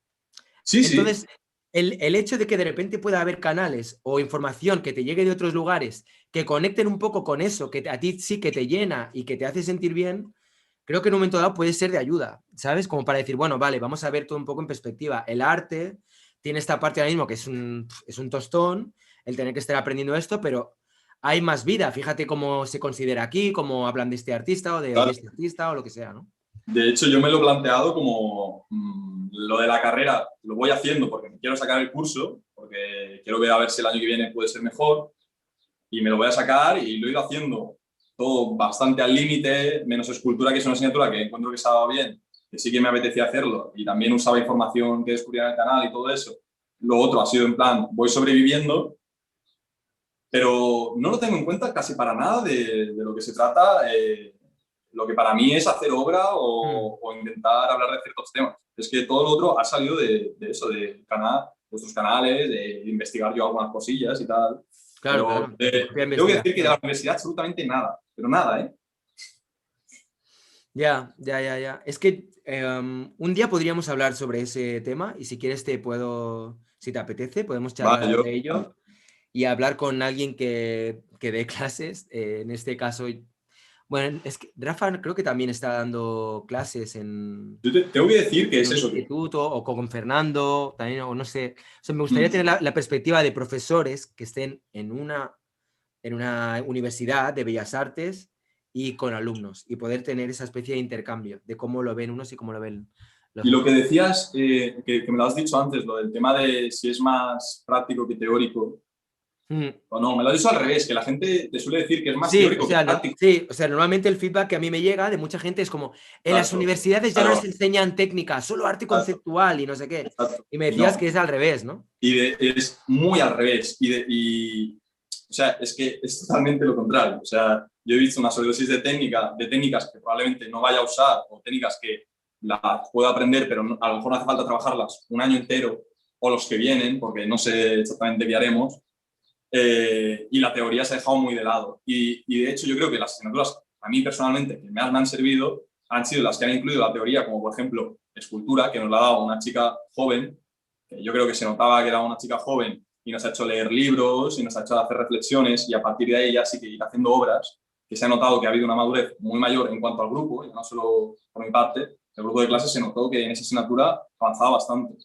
Sí, entonces, el hecho de que de repente pueda haber canales o información que te llegue de otros lugares que conecten un poco con eso, que a ti sí que te llena y que te hace sentir bien, creo que en un momento dado puede ser de ayuda, ¿sabes? Como para decir, bueno, vale, vamos a ver todo un poco en perspectiva. El arte tiene esta parte ahora mismo que es un tostón, el tener que estar aprendiendo esto, pero hay más vida. Fíjate cómo se considera aquí, cómo hablan de este artista o de este artista o lo que sea, ¿no? De hecho, yo me lo he planteado como lo de la carrera, lo voy haciendo porque me quiero sacar el curso, porque quiero ver a ver si el año que viene puede ser mejor, y me lo voy a sacar y lo he ido haciendo todo bastante al límite, menos escultura, que es una asignatura que encuentro que estaba bien, que sí que me apetecía hacerlo, y también usaba información que descubría en el canal y todo eso. Lo otro ha sido en plan, voy sobreviviendo, pero no lo tengo en cuenta casi para nada de lo que se trata. Lo que para mí es hacer obra o intentar hablar de ciertos temas. Es que todo lo otro ha salido de eso, de vuestros canales, de investigar yo algunas cosillas y tal. Claro, Pero claro. tengo que decir que de la universidad absolutamente nada, pero nada, ¿eh? Ya. Es que un día podríamos hablar sobre ese tema y si quieres si te apetece, podemos charlar Vale, de ello y hablar con alguien que dé clases. En este caso, bueno, es que Rafa creo que también está dando clases en yo tengo que decir que es un eso. instituto o con Fernando, también, o no sé. O sea, me gustaría tener la perspectiva de profesores que estén en una universidad de Bellas Artes y con alumnos y poder tener esa especie de intercambio de cómo lo ven unos y cómo lo ven los Y lo otros. que decías, que me lo has dicho antes, lo del tema de si es más práctico que teórico, o no, me lo has dicho al revés, que la gente te suele decir que es más Sí, teórico que práctico. sí, o sea, normalmente el feedback que a mí me llega de mucha gente es como, en las Exacto, universidades ya no claro, les enseñan técnica, solo arte exacto, conceptual y no sé qué. exacto. Y me Y decías no, que es al revés, ¿no? es muy al revés. O sea, es que es totalmente lo contrario. O sea, yo he visto una sobredosis de técnicas que probablemente no vaya a usar, o técnicas que las puedo aprender, pero a lo mejor no hace falta trabajarlas un año entero, o los que vienen, porque no sé exactamente qué haremos. Y la teoría se ha dejado muy de lado. Y de hecho yo creo que las asignaturas, a mí personalmente, que me han servido, han sido las que han incluido la teoría, como por ejemplo escultura, que nos la ha dado una chica joven, que yo creo que se notaba que era una chica joven y nos ha hecho leer libros y nos ha hecho hacer reflexiones, y a partir de ahí ya sí que ir haciendo obras, que se ha notado que ha habido una madurez muy mayor en cuanto al grupo, y no solo por mi parte. El grupo de clases se notó que en esa asignatura avanzaba bastante.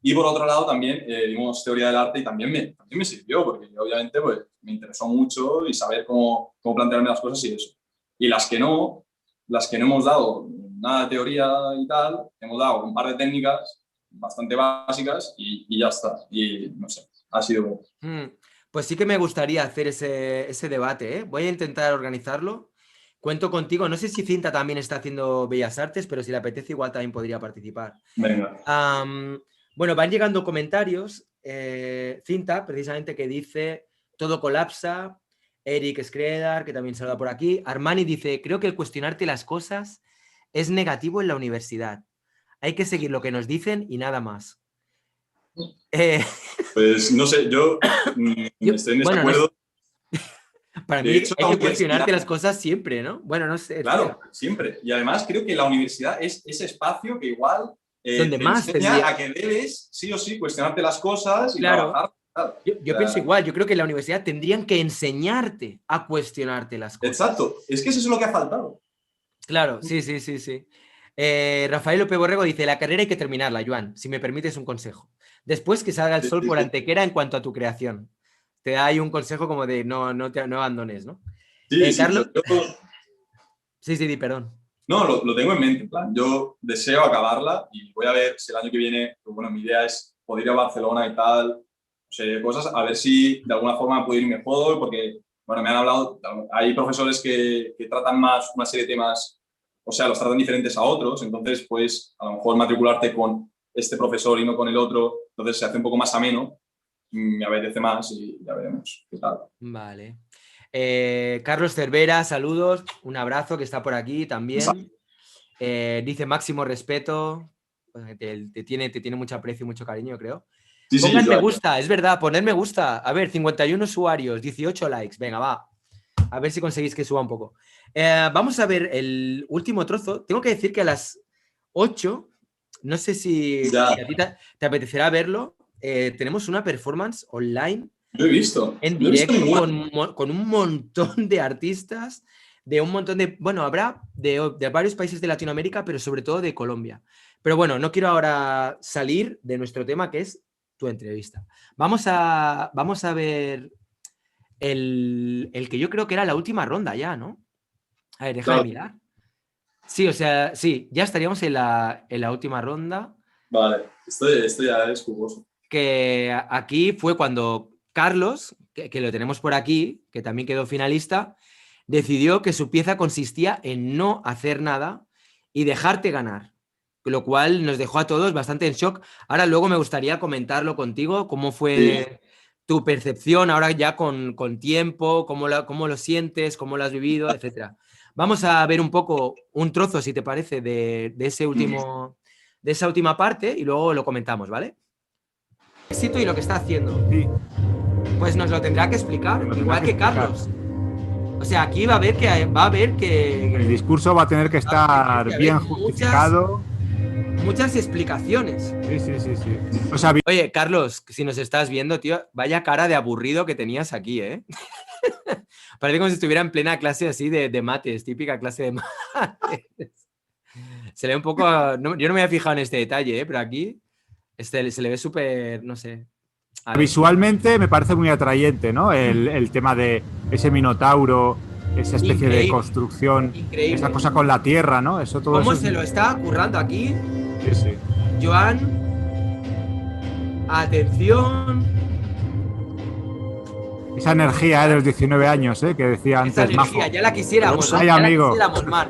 Y por otro lado también vimos teoría del arte y también me sirvió, porque obviamente pues, me interesó mucho y saber cómo plantearme las cosas y eso. Y las que no hemos dado nada de teoría y tal, hemos dado un par de técnicas bastante básicas y ya está. Y no sé, ha sido... Pues sí que me gustaría hacer ese debate, ¿eh? Voy a intentar organizarlo. Cuento contigo. No sé si Cinta también está haciendo Bellas Artes, pero si le apetece igual también podría participar. Venga. Bueno, van llegando comentarios. Cinta, precisamente, que dice, todo colapsa. Eric Skredar, que también saluda por aquí. Armani dice, creo que el cuestionarte las cosas es negativo en la universidad. Hay que seguir lo que nos dicen y nada más. Pues no sé, yo estoy en desacuerdo. No sé. Para mí hecho, hay que cuestionarte las cosas siempre, ¿no? Bueno, no sé. Claro, siempre. Y además creo que la universidad es ese espacio que igual donde te más enseña tendría... a que debes, sí o sí, cuestionarte las cosas y Claro. trabajar. Claro. Yo pienso igual, yo creo que en la universidad tendrían que enseñarte a cuestionarte las cosas. Exacto, es que eso es lo que ha faltado. Claro, sí. Rafael López Borrego dice, la carrera hay que terminarla, Joan, si me permites un consejo. Después que salga el sol por Antequera en cuanto a tu creación. Te da ahí un consejo como de no abandones, ¿no? Sí, Carlos... sí, Sí, perdón. No, lo tengo en mente, en plan, yo deseo acabarla y voy a ver si el año que viene, pues bueno, mi idea es poder ir a Barcelona y tal, no sé, cosas, a ver si de alguna forma puedo ir mejor, porque, bueno, me han hablado, hay profesores que tratan más una serie de temas, o sea, los tratan diferentes a otros, entonces, pues, a lo mejor matricularte con este profesor y no con el otro, entonces se hace un poco más ameno, me apetece más y ya veremos qué tal. Vale. Carlos Cervera, saludos, un abrazo, que está por aquí también. Dice máximo respeto, te tiene mucho aprecio y mucho cariño, creo. Sí, Pongan me claro. gusta, es verdad, poner me gusta. A ver, 51 usuarios, 18 likes, venga, va. A ver si conseguís que suba un poco. Vamos a ver el último trozo. Tengo que decir que a las 8, no sé si a ti te apetecerá verlo, tenemos una performance online. Lo he visto. En directo con un montón de artistas, de un montón de... Bueno, habrá de varios países de Latinoamérica, pero sobre todo de Colombia. Pero bueno, no quiero ahora salir de nuestro tema, que es tu entrevista. Vamos a ver el que yo creo que era la última ronda ya, ¿no? A ver, déjame mirar. Sí, o sea, sí, ya estaríamos en la última ronda. Vale, esto ya es jugoso. Que aquí fue cuando Carlos, que lo tenemos por aquí, que también quedó finalista, decidió que su pieza consistía en no hacer nada y dejarte ganar, lo cual nos dejó a todos bastante en shock. Ahora luego me gustaría comentarlo contigo, cómo fue tu percepción ahora ya con tiempo, cómo lo sientes, cómo lo has vivido, etc. Vamos a ver un poco, un trozo, si te parece, de esa última parte y luego lo comentamos, ¿vale? Éxito y lo que está haciendo. Sí. Pues nos lo tendrá que explicar, Nos lo igual que tendrá que Carlos. O sea, aquí va a ver que El discurso va a tener que estar haber bien justificado. muchas explicaciones. Sí. O sea, Oye, Carlos, si nos estás viendo, tío, vaya cara de aburrido que tenías aquí, ¿eh? Parece como si estuviera en plena clase así de mates, típica clase de mates. Se le ve un poco... no, yo no me había fijado en este detalle, ¿eh? Pero aquí se le ve súper, no sé... visualmente me parece muy atrayente, ¿no? El tema de ese minotauro, esa especie Increíble. de construcción, Increíble. esa cosa con la tierra, ¿no? Eso todo ¿Cómo eso se lo está currando aquí? Sí. Joan, atención. Esa energía de los 19 años, que decía Esa antes energía, Majo. ya la quisiéramos. Ay, ya amigo. La quisiéramos, Mar.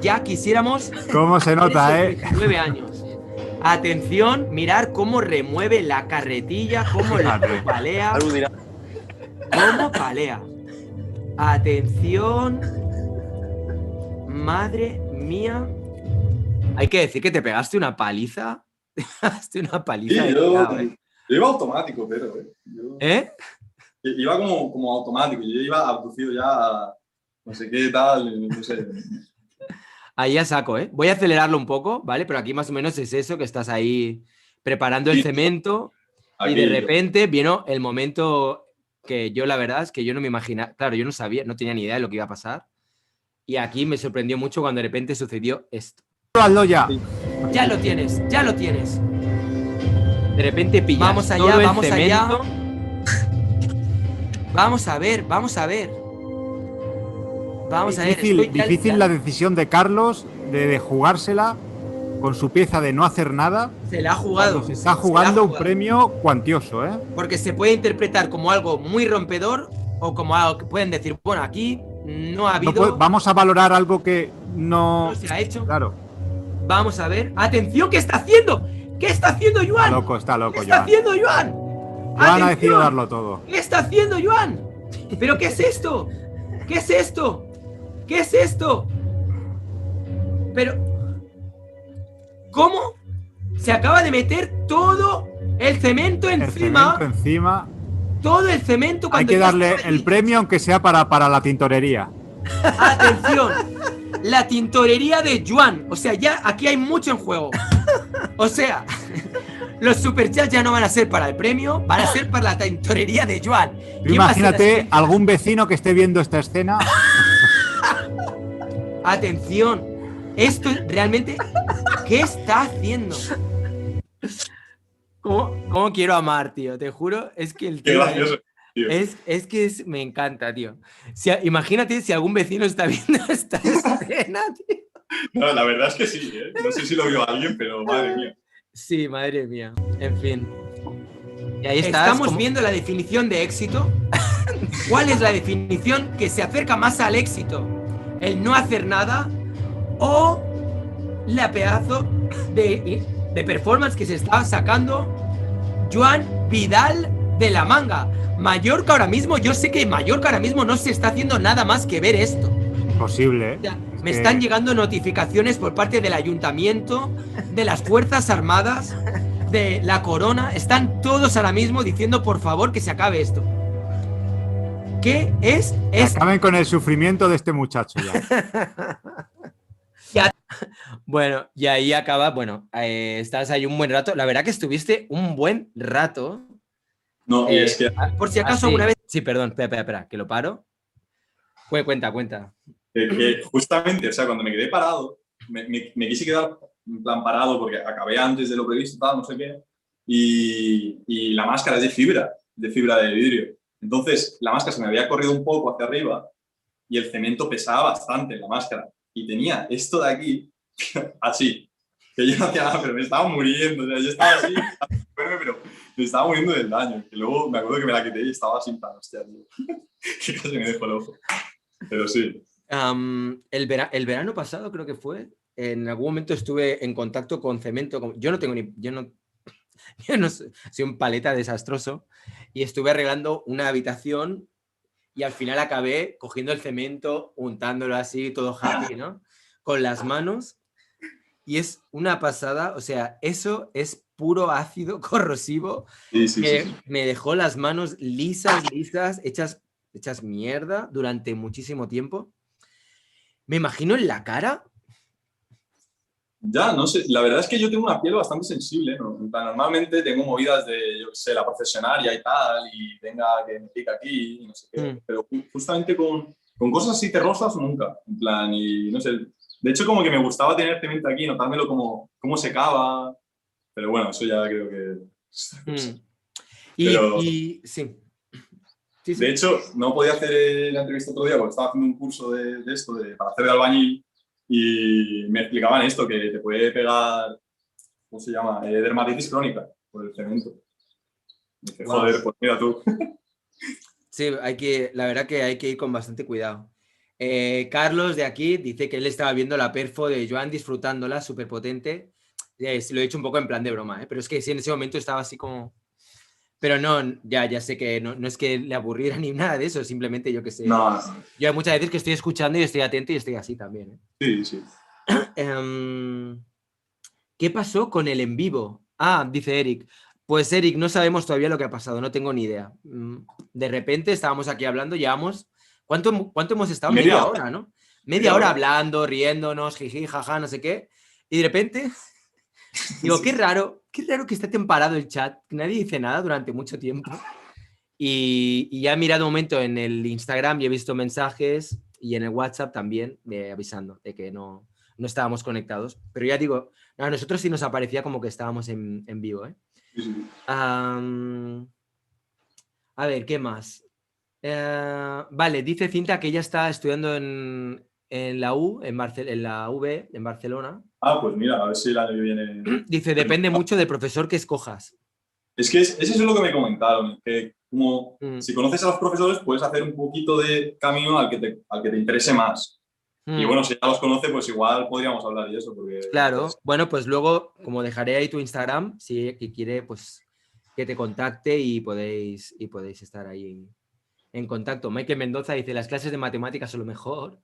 Ya quisiéramos. ¿Cómo se nota, esos 19 años. Atención, mirar cómo remueve la carretilla, cómo la palea. Cómo palea. Atención. Madre mía. Hay que decir que te pegaste una paliza. Te pegaste una paliza. Sí, de yo cuidado, iba automático, pero... ¿Eh? Iba como automático. Yo iba abducido ya a no sé qué tal, no sé. Ahí a saco, ¿eh? Voy a acelerarlo un poco, ¿vale? Pero aquí más o menos es eso, que estás ahí preparando el cemento y de repente vino el momento que yo la verdad es que yo no me imaginaba, claro, yo no sabía, no tenía ni idea de lo que iba a pasar y aquí me sorprendió mucho cuando de repente sucedió esto. Hazlo ya. Ya lo tienes, ya lo tienes. De repente pillas. Vamos allá, todo el vamos allá. cemento. Vamos a ver, vamos a ver. Vamos a ver. Difícil la decisión de Carlos de jugársela con su pieza de no hacer nada. Se la ha jugado. Se está jugando un premio cuantioso, ¿eh? Porque se puede interpretar como algo muy rompedor o como algo que pueden decir, bueno, aquí no ha habido... vamos a valorar algo que no se ha hecho. Claro. Vamos a ver. ¡Atención! ¿Qué está haciendo? ¿Qué está haciendo Joan? Está loco, ¿Qué está haciendo Joan? Joan ha decidido darlo todo. ¿Qué está haciendo Joan? ¿Pero qué es esto? ¿Qué es esto? ¿Qué es esto? Pero... ¿Cómo? Se acaba de meter todo el cemento encima. Todo el cemento. Hay que darle el premio, aunque sea para la tintorería. Atención. La tintorería de Joan. O sea, ya aquí hay mucho en juego. O sea, los superchats ya no van a ser para el premio, van a ser para la tintorería de Joan. Imagínate algún vecino que esté viendo esta escena. Atención. Esto realmente... ¿Qué está haciendo? ¿Cómo quiero amar, tío? Te juro, es que el tío... Qué gracioso, tío. Es que me encanta, tío. Imagínate si algún vecino está viendo esta escena, tío. No, la verdad es que sí, ¿eh? No sé si lo vio alguien, pero madre mía. Sí, madre mía. En fin. Y ahí estamos viendo la definición de éxito. ¿Cuál es la definición que se acerca más al éxito? ¿El no hacer nada o la pedazo de performance que se está sacando Joan Vidal de la manga? Mallorca ahora mismo, yo sé que Mallorca ahora mismo no se está haciendo nada más que ver esto. Imposible, ¿eh? O sea, me están llegando notificaciones por parte del ayuntamiento, de las Fuerzas Armadas, de la Corona. Están todos ahora mismo diciendo por favor que se acabe esto. ¿Qué es esto? Acaben con el sufrimiento de este muchacho ya. Bueno, y ahí acaba, bueno, estás ahí un buen rato. La verdad que estuviste un buen rato. No, y es que... Por si acaso alguna vez... Sí, perdón, espera, que lo paro. Cuenta. Que justamente, o sea, cuando me quedé parado, me quise quedar en plan parado porque acabé antes de lo previsto, tal, no sé qué, y la máscara es de fibra de vidrio. Entonces, la máscara se me había corrido un poco hacia arriba y el cemento pesaba bastante en la máscara. y tenía esto de aquí, así, que yo no hacía nada, pero me estaba muriendo, o sea, yo estaba así, pero me estaba muriendo del daño, que luego me acuerdo que me la quité y estaba sin plan, hostia, tío, que casi me dejó el ojo, pero sí. El verano pasado creo que fue, en algún momento estuve en contacto con cemento, yo no tengo ni, yo no soy un paleta desastroso, y estuve arreglando una habitación y al final acabé cogiendo el cemento, untándolo así, todo happy, ¿no? Con las manos, y es una pasada, o sea, eso es puro ácido corrosivo, Sí, sí, que sí. me dejó las manos lisas, hechas mierda durante muchísimo tiempo. Me imagino en la cara. Ya, no sé, la verdad es que yo tengo una piel bastante sensible, ¿no? En plan, normalmente tengo movidas de, yo qué sé, la profesionaria y tal, y venga que me pica aquí y no sé qué, pero justamente con cosas así terrosas nunca, en plan, y no sé, de hecho como que me gustaba tener cemento aquí, notármelo cómo secaba, pero bueno, eso ya creo que es otra cosa. Pero, Sí. Sí, de sí. hecho, no podía hacer la entrevista otro día porque estaba haciendo un curso de esto, para hacer de albañil, y me explicaban esto, que te puede pegar, ¿cómo se llama? Dermatitis crónica por el cemento. Y dije, Wow. joder, pues mira tú. Sí, la verdad que hay que ir con bastante cuidado. Carlos de aquí dice que él estaba viendo la perfo de Joan, disfrutándola, súper potente. Lo he dicho un poco en plan de broma, pero es que sí, en ese momento estaba así como... Pero no, ya sé que no es que le aburriera ni nada de eso, simplemente yo que sé. No, Yo hay muchas veces que estoy escuchando y estoy atento y estoy así también. sí, sí. ¿Qué pasó con el en vivo? Dice Eric. Pues Eric, no sabemos todavía lo que ha pasado, no tengo ni idea. De repente estábamos aquí hablando, llevamos... ¿Cuánto hemos estado? Media hora, ¿no? Media hora hablando, riéndonos, jiji, jaja, no sé qué. Y de repente, digo, qué raro que esté temperado el chat, que nadie dice nada durante mucho tiempo. Y ya he mirado un momento en el Instagram y he visto mensajes y en el WhatsApp también avisando de que no estábamos conectados. Pero ya digo, a nosotros sí nos aparecía como que estábamos en vivo. Sí, sí. A ver, ¿qué más? Vale, dice Cinta que ella está estudiando en la U, en la UB, en Barcelona. Pues mira, a ver si el año que viene... Dice, depende mucho del profesor que escojas. Es que eso es lo que me comentaron, que como si conoces a los profesores puedes hacer un poquito de camino al que te interese más. Y bueno, si ya los conoce, pues igual podríamos hablar y eso. Porque claro, bueno, pues luego, como dejaré ahí tu Instagram, si quiere, pues que te contacte y podéis estar ahí en contacto. Michael Mendoza dice, las clases de matemáticas son lo mejor.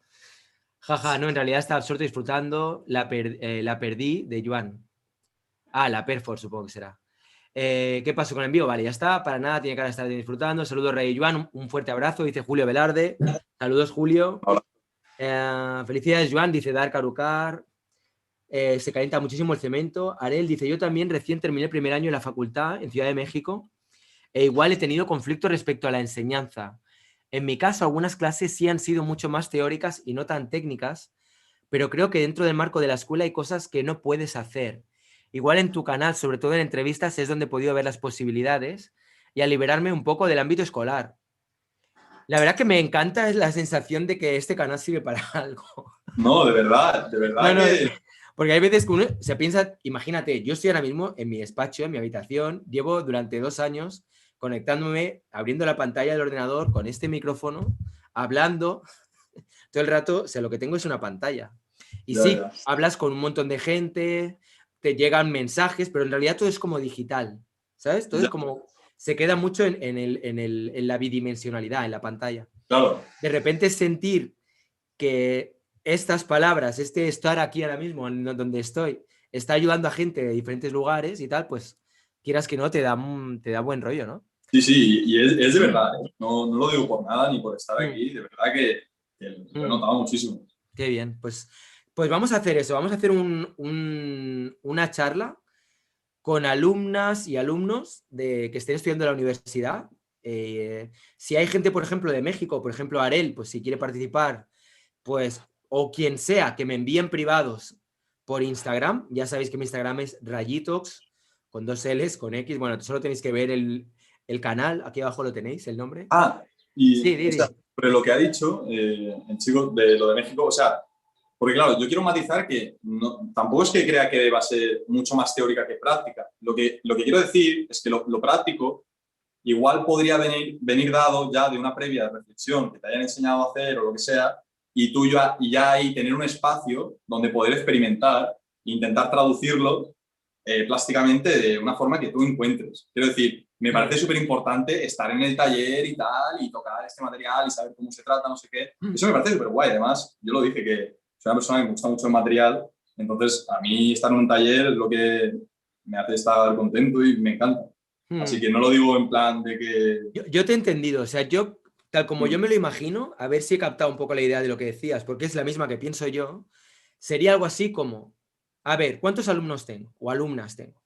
Jaja, no, en realidad está absorto disfrutando, la perdí de Joan. La Perfor supongo que será. ¿Qué pasó con el envío? Vale, ya está, para nada, tiene cara de estar disfrutando. Saludos, Rey Joan, un fuerte abrazo, dice Julio Velarde. Saludos, Julio. Felicidades, Joan, dice Dark Arucar. Se calienta muchísimo el cemento. Arel dice, yo también recién terminé el primer año en la facultad en Ciudad de México e igual he tenido conflictos respecto a la enseñanza. En mi caso, algunas clases sí han sido mucho más teóricas y no tan técnicas, pero creo que dentro del marco de la escuela hay cosas que no puedes hacer. Igual en tu canal, sobre todo en entrevistas, es donde he podido ver las posibilidades y a liberarme un poco del ámbito escolar. La verdad que me encanta es la sensación de que este canal sirve para algo. No, de verdad No, que... porque hay veces que uno se piensa, imagínate, yo estoy ahora mismo en mi despacho, en mi habitación, llevo durante 2 años conectándome, abriendo la pantalla del ordenador con este micrófono, hablando, todo el rato, o sea, lo que tengo es una pantalla. Y sí, hablas con un montón de gente, te llegan mensajes, pero en realidad todo es como digital, ¿sabes? Todo es como, se queda mucho en la bidimensionalidad, en la pantalla. Claro. De repente sentir que estas palabras, este estar aquí ahora mismo, en donde estoy, está ayudando a gente de diferentes lugares y tal, pues quieras que no, te da buen rollo, ¿no? Sí, y es de verdad, ¿eh? No lo digo por nada ni por estar aquí, de verdad que lo he notado muchísimo. Qué bien, pues vamos a hacer eso, vamos a hacer una charla con alumnas y alumnos que estén estudiando en la universidad. Si hay gente, por ejemplo, de México, por ejemplo, Arel, pues si quiere participar, pues, o quien sea, que me envíen privados por Instagram. Ya sabéis que mi Instagram es rayitox, con 2 L's, con X. Bueno, solo tenéis que ver el canal. Aquí abajo lo tenéis, el nombre. Y sí, o sea, sobre lo que ha dicho el chico de lo de México, o sea, Porque claro, yo quiero matizar que tampoco es que crea que deba ser mucho más teórica que práctica. Lo que quiero decir es que lo práctico igual podría venir dado ya de una previa reflexión que te hayan enseñado a hacer o lo que sea, y tú ya ahí tener un espacio donde poder experimentar e intentar traducirlo plásticamente de una forma que tú encuentres. Quiero decir, me parece súper importante estar en el taller y tal, y tocar este material y saber cómo se trata, no sé qué. Eso me parece súper guay. Además, yo lo dije que soy una persona que me gusta mucho el material, entonces a mí estar en un taller es lo que me hace estar contento y me encanta. Así que no lo digo en plan de que... Yo te he entendido, o sea, yo, tal como yo me lo imagino, a ver si he captado un poco la idea de lo que decías, porque es la misma que pienso yo, sería algo así como, a ver, ¿cuántos alumnos tengo o alumnas tengo?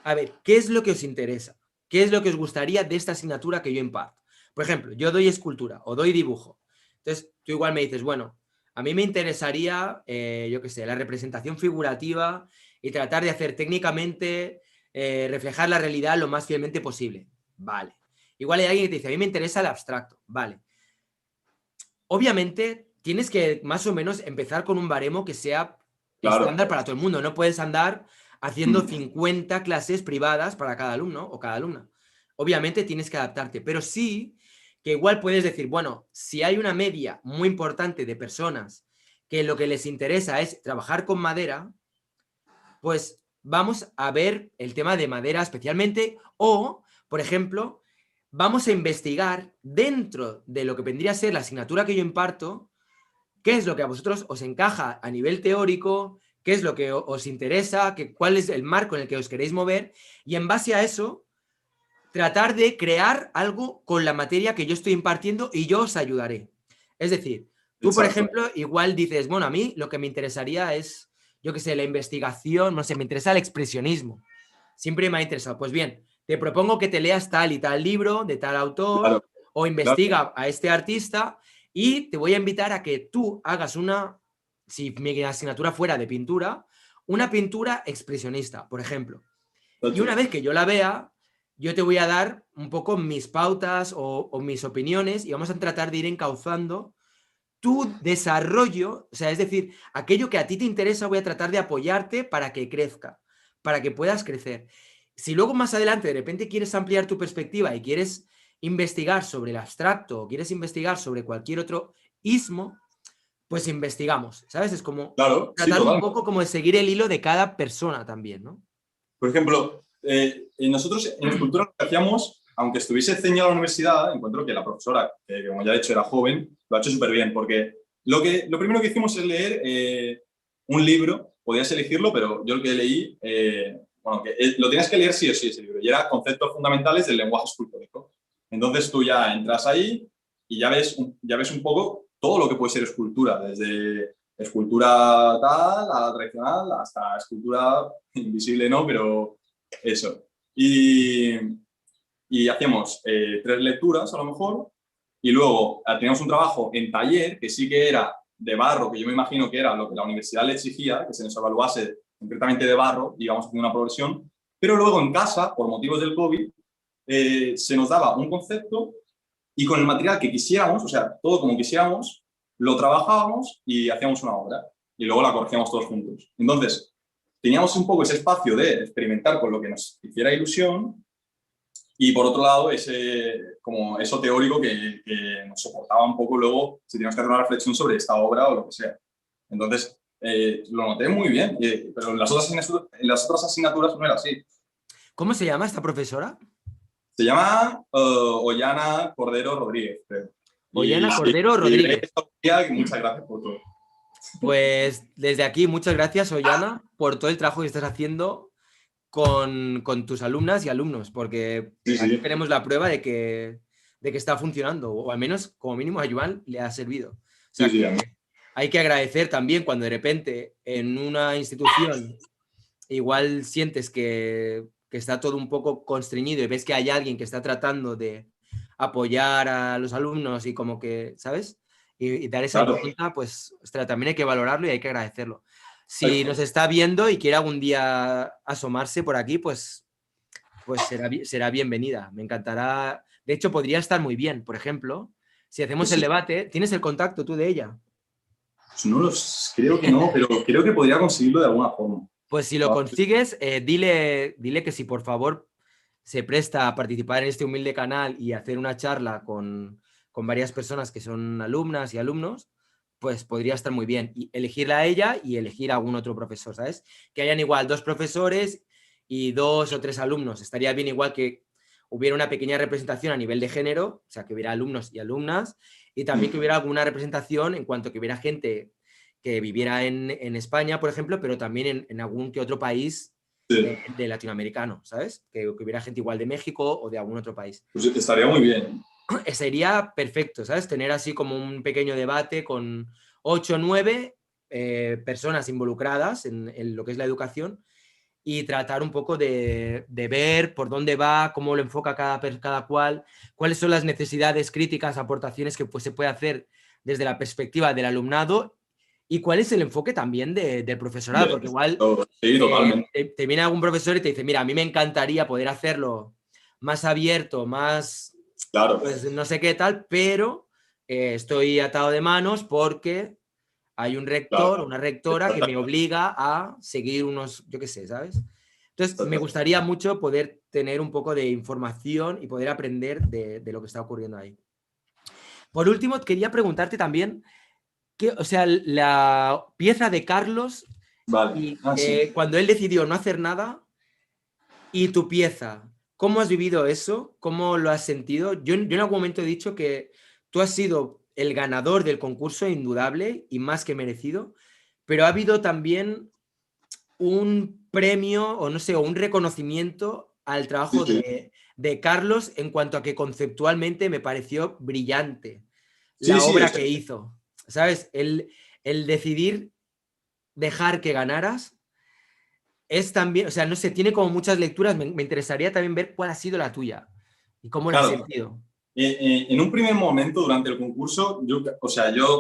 A ver, ¿qué es lo que os interesa? ¿Qué es lo que os gustaría de esta asignatura que yo imparto? Por ejemplo, yo doy escultura o doy dibujo. Entonces, tú igual me dices, bueno, a mí me interesaría, yo qué sé, la representación figurativa y tratar de hacer técnicamente, reflejar la realidad lo más fielmente posible. Vale. Igual hay alguien que te dice, a mí me interesa el abstracto. Vale. Obviamente, tienes que más o menos empezar con un baremo que sea estándar para todo el mundo. No puedes andar haciendo 50 clases privadas para cada alumno o cada alumna. Obviamente tienes que adaptarte, pero sí que igual puedes decir, bueno, si hay una media muy importante de personas que lo que les interesa es trabajar con madera, pues vamos a ver el tema de madera especialmente, o, por ejemplo, vamos a investigar dentro de lo que vendría a ser la asignatura que yo imparto, qué es lo que a vosotros os encaja a nivel teórico, qué es lo que os interesa, cuál es el marco en el que os queréis mover, y en base a eso, tratar de crear algo con la materia que yo estoy impartiendo y yo os ayudaré. Es decir, tú, por ejemplo, igual dices, bueno, a mí lo que me interesaría es, yo qué sé, la investigación, no sé, me interesa el expresionismo. Siempre me ha interesado. Pues bien, te propongo que te leas tal y tal libro de tal autor, o investiga a este artista, y te voy a invitar a que tú hagas una, si mi asignatura fuera de pintura, una pintura expresionista, por ejemplo. Y una vez que yo la vea, yo te voy a dar un poco mis pautas o mis opiniones y vamos a tratar de ir encauzando tu desarrollo, o sea, es decir, aquello que a ti te interesa voy a tratar de apoyarte para que crezca, para que puedas crecer. Si luego más adelante de repente quieres ampliar tu perspectiva y quieres investigar sobre el abstracto o quieres investigar sobre cualquier otro ismo, pues investigamos, ¿sabes? Es como tratar un poco como de seguir el hilo de cada persona también, ¿no? Por ejemplo, nosotros en escultura lo que hacíamos, aunque estuviese ceñido a la universidad, encuentro que la profesora, que como ya he dicho era joven, lo ha hecho súper bien, porque lo primero que hicimos es leer un libro, podías elegirlo, pero yo el que leí, lo tenías que leer sí o sí ese libro, y era Conceptos fundamentales del lenguaje escultórico. Entonces tú ya entras ahí y ya ves un poco todo lo que puede ser escultura, desde escultura tal, a la tradicional, hasta escultura invisible, ¿no? Pero eso. Y hacíamos 3 lecturas, a lo mejor, y luego teníamos un trabajo en taller, que sí que era de barro, que yo me imagino que era lo que la universidad le exigía, que se nos evaluase concretamente de barro, y íbamos haciendo una progresión, pero luego en casa, por motivos del COVID, se nos daba un concepto y con el material que quisiéramos, o sea, todo como quisiéramos, lo trabajábamos y hacíamos una obra y luego la corregíamos todos juntos. Entonces, teníamos un poco ese espacio de experimentar con lo que nos hiciera ilusión y por otro lado, como eso teórico que nos soportaba un poco luego si teníamos que hacer una reflexión sobre esta obra o lo que sea. Entonces, lo noté muy bien, pero en las otras asignaturas no era así. ¿Cómo se llama esta profesora? Se llama Ollana Cordero Rodríguez, creo. Ollana Cordero Rodríguez. Muchas gracias por todo. Pues desde aquí, muchas gracias, Ollana, por todo el trabajo que estás haciendo con tus alumnas y alumnos, porque aquí tenemos la prueba de que está funcionando, o al menos, como mínimo, a Joan le ha servido. O sea, hay que agradecer también cuando de repente en una institución igual sientes que está todo un poco constreñido y ves que hay alguien que está tratando de apoyar a los alumnos y como que, ¿sabes? Y dar esa pregunta, pues ostras, también hay que valorarlo y hay que agradecerlo. Si nos está viendo y quiere algún día asomarse por aquí, pues será bienvenida. Me encantará. De hecho, podría estar muy bien. Por ejemplo, si hacemos el debate, ¿tienes el contacto tú de ella? Pues no creo que no, pero creo que podría conseguirlo de alguna forma. Pues si lo consigues, dile que si por favor se presta a participar en este humilde canal y hacer una charla con varias personas que son alumnas y alumnos, pues podría estar muy bien. Y elegirla a ella y elegir a algún otro profesor, ¿sabes? Que hayan igual 2 profesores y 2 o 3 alumnos. Estaría bien igual que hubiera una pequeña representación a nivel de género, o sea, que hubiera alumnos y alumnas, y también que hubiera alguna representación en cuanto que hubiera gente que viviera en España, por ejemplo, pero también en algún que otro país de latinoamericano, ¿sabes? Que hubiera gente igual de México o de algún otro país. Pues estaría muy bien. Sería perfecto, ¿sabes? Tener así como un pequeño debate con 8 o 9 personas involucradas en lo que es la educación y tratar un poco de ver por dónde va, cómo lo enfoca cada cual, cuáles son las necesidades críticas, aportaciones que pues, se puede hacer desde la perspectiva del alumnado y cuál es el enfoque también del profesorado, porque igual sí, totalmente. te viene algún profesor y te dice, mira, a mí me encantaría poder hacerlo más abierto, más, claro, pues no sé qué tal, pero estoy atado de manos porque hay un rector o una rectora que me obliga a seguir unos, yo qué sé, ¿sabes? Entonces, me gustaría mucho poder tener un poco de información y poder aprender de lo que está ocurriendo ahí. Por último, quería preguntarte también, o sea, la pieza de Carlos, vale. y, Sí. cuando él decidió no hacer nada, y tu pieza, ¿cómo has vivido eso? ¿Cómo lo has sentido? Yo en algún momento he dicho que tú has sido el ganador del concurso, indudable y más que merecido, pero ha habido también un premio o no sé, o un reconocimiento al trabajo de Carlos en cuanto a que conceptualmente me pareció brillante la obra que hizo, ¿sabes? El decidir dejar que ganaras es también, o sea, no sé, tiene como muchas lecturas, me interesaría también ver cuál ha sido la tuya y cómo la has sentido. En un primer momento durante el concurso, yo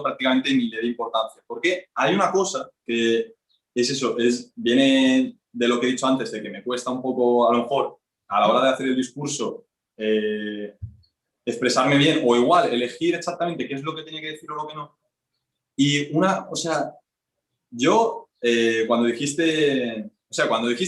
prácticamente ni le di importancia, porque hay una cosa que es eso, viene de lo que he dicho antes, de que me cuesta un poco, a lo mejor, a la hora de hacer el discurso, expresarme bien, o igual, elegir exactamente qué es lo que tenía que decir o lo que no. Y yo, cuando dijiste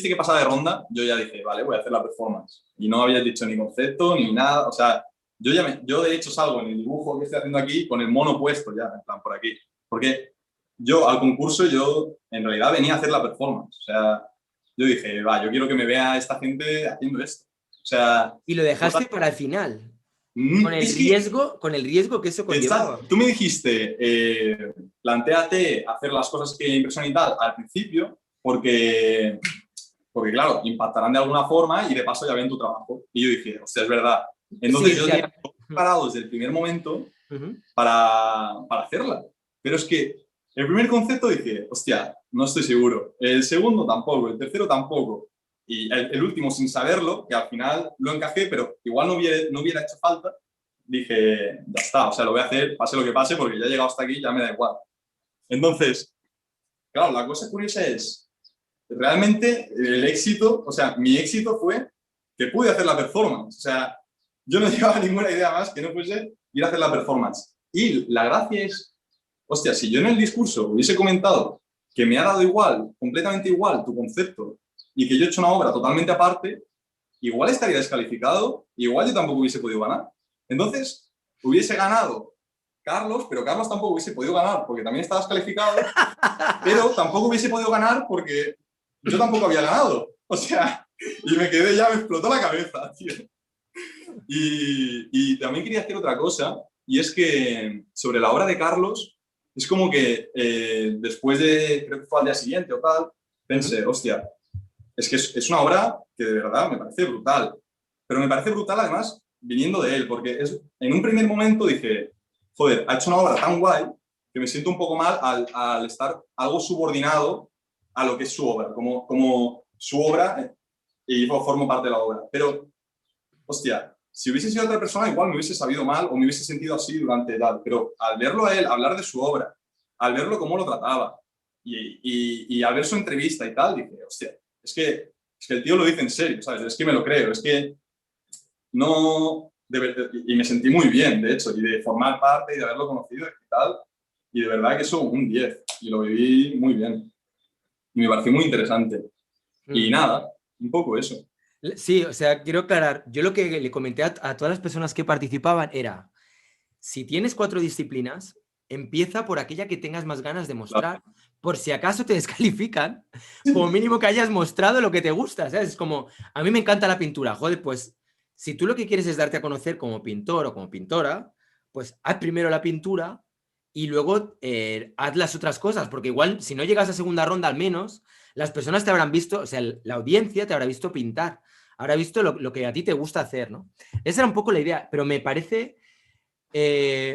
que pasaba de ronda, yo ya dije, vale, voy a hacer la performance. Y no habías dicho ni concepto, ni nada, o sea, yo de hecho salgo en el dibujo que estoy haciendo aquí con el mono puesto ya, en plan, por aquí. Porque yo al concurso, yo en realidad venía a hacer la performance. O sea, yo dije, va, yo quiero que me vea esta gente haciendo esto. O sea... Y lo dejaste para el final. Con el riesgo que eso conllevaba. Tú me dijiste, plantéate hacer las cosas que impresionan y tal al principio, porque claro, impactarán de alguna forma y de paso ya ven tu trabajo. Y yo dije, hostia, es verdad. Entonces yo tenía preparado desde el primer momento para hacerla. Pero es que el primer concepto dije, hostia, no estoy seguro. El segundo tampoco, el tercero tampoco. Y el último sin saberlo, que al final lo encajé, pero igual no hubiera hecho falta, dije, ya está, o sea, lo voy a hacer, pase lo que pase, porque ya he llegado hasta aquí, ya me da igual. Entonces, claro, la cosa curiosa es, realmente el éxito, o sea, mi éxito fue que pude hacer la performance. O sea, yo no llevaba ninguna idea más que no fuese ir a hacer la performance. Y la gracia es, hostia, si yo en el discurso hubiese comentado que me ha dado igual, completamente igual tu concepto, y que yo he hecho una obra totalmente aparte, igual estaría descalificado, igual yo tampoco hubiese podido ganar. Entonces, hubiese ganado Carlos, pero Carlos tampoco hubiese podido ganar porque también estaba descalificado, pero tampoco hubiese podido ganar porque yo tampoco había ganado. O sea, y me quedé ya, me explotó la cabeza, tío. Y también quería hacer otra cosa, y es que sobre la obra de Carlos, es como que después de, creo que fue al día siguiente o tal, pensé, hostia, es que es una obra que de verdad me parece brutal. Pero me parece brutal además viniendo de él, porque en un primer momento dije, joder, ha hecho una obra tan guay que me siento un poco mal al estar algo subordinado a lo que es su obra, como su obra y yo formo parte de la obra. Pero, hostia, si hubiese sido otra persona igual me hubiese sabido mal o me hubiese sentido así durante tal, pero al verlo a él, hablar de su obra, al verlo cómo lo trataba y al ver su entrevista y tal, dije, hostia, es que el tío lo dice en serio, ¿sabes? Es que me lo creo, es que no... y me sentí muy bien, de hecho, y de formar parte y de haberlo conocido y tal. y de verdad que eso un 10. Y lo viví muy bien. Y me pareció muy interesante. Y nada, un poco eso. Sí, o sea, quiero aclarar, yo lo que le comenté a todas las personas que participaban era, si tienes 4 disciplinas, empieza por aquella que tengas más ganas de mostrar, por si acaso te descalifican, como mínimo que hayas mostrado lo que te gusta, ¿sabes? Es como, a mí me encanta la pintura, joder, pues si tú lo que quieres es darte a conocer como pintor o como pintora, pues haz primero la pintura y luego haz las otras cosas, porque igual si no llegas a segunda ronda al menos, las personas te habrán visto, o sea, la audiencia te habrá visto pintar, habrá visto lo que a ti te gusta hacer, ¿no? Esa era un poco la idea, pero me parece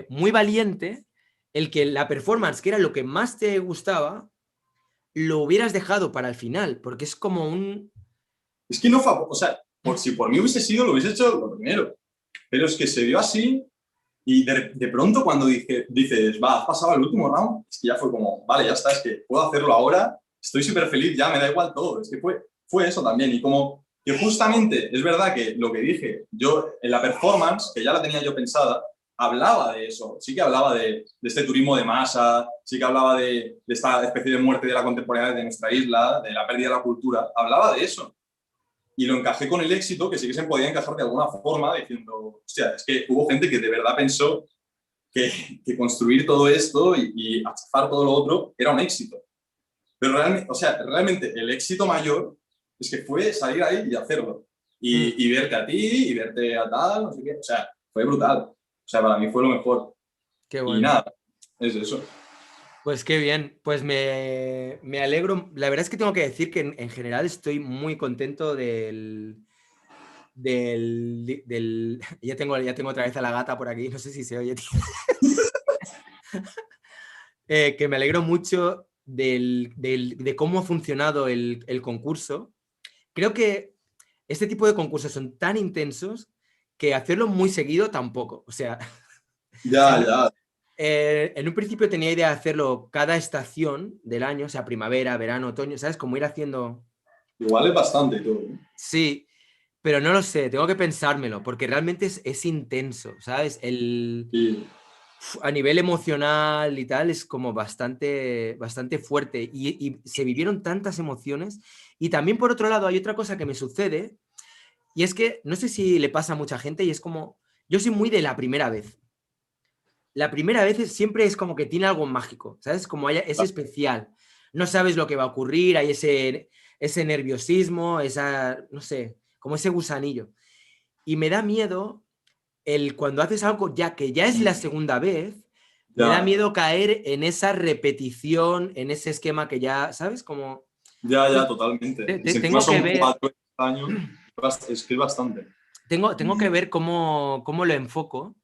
muy valiente el que la performance, que era lo que más te gustaba, lo hubieras dejado para el final, porque es como un... Es que no fue, o sea, si por mí hubiese sido, lo hubiese hecho lo primero. Pero es que se dio así y de pronto cuando dices, va, has pasado el último round, es que ya fue como, vale, ya está, es que puedo hacerlo ahora, estoy súper feliz, ya me da igual todo. Es que fue eso también. Y como que justamente es verdad que lo que dije, yo en la performance, que ya la tenía yo pensada, hablaba de eso, sí que hablaba de este turismo de masa, sí que hablaba de esta especie de muerte de la contemporaneidad de nuestra isla, de la pérdida de la cultura, hablaba de eso. Y lo encajé con el éxito, que sí que se podía encajar de alguna forma, diciendo, hostia, es que hubo gente que de verdad pensó que construir todo esto y achafar todo lo otro era un éxito. Pero realmente, o sea, realmente el éxito mayor es que fue salir ahí y hacerlo. Y verte a ti, y verte a tal, no sé qué. O sea, fue brutal. O sea, para mí fue lo mejor. Qué bueno. Y nada, es eso. Pues qué bien, pues me alegro. La verdad es que tengo que decir que en general estoy muy contento ya tengo otra vez a la gata por aquí, no sé si se oye, tío. Que me alegro mucho de cómo ha funcionado el concurso. Creo que este tipo de concursos son tan intensos que hacerlo muy seguido tampoco. O sea, Ya. en un principio tenía idea de hacerlo cada estación del año, o sea, primavera, verano, otoño, ¿sabes? Como ir haciendo... Igual es bastante y todo. Sí, pero no lo sé, tengo que pensármelo, porque realmente es intenso, ¿sabes? Sí. A nivel emocional y tal es como bastante fuerte y se vivieron tantas emociones. Y también por otro lado hay otra cosa que me sucede y es que no sé si le pasa a mucha gente y es como, yo soy muy de la primera vez. La primera vez siempre es como que tiene algo mágico, ¿sabes? Como es especial. No sabes lo que va a ocurrir, hay ese nerviosismo, no sé, como ese gusanillo. Y me da miedo cuando haces algo que ya es la segunda vez, me da miedo caer en esa repetición, en ese esquema que ya, ¿sabes? Como... Ya, totalmente. Y si encima Tengo que son ver... 4 años, es que es bastante. Tengo que ver cómo lo enfoco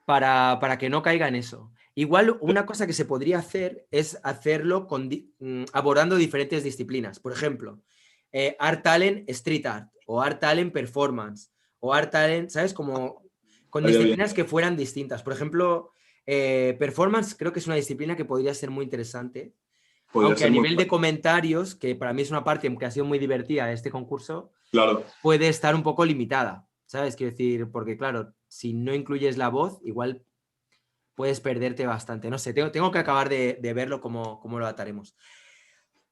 para que no caiga en eso. Igual una cosa que se podría hacer es hacerlo abordando diferentes disciplinas. Por ejemplo, Art Talent Street Art o Art Talent Performance o Art Talent, ¿sabes? Como con disciplinas que fueran distintas. Por ejemplo, Performance creo que es una disciplina que podría ser muy interesante. Aunque a nivel de comentarios, que para mí es una parte que ha sido muy divertida de este concurso, claro, puede estar un poco limitada, ¿sabes? Quiero decir, porque claro, si no incluyes la voz, igual puedes perderte bastante. No sé, tengo que acabar de verlo cómo lo ataremos.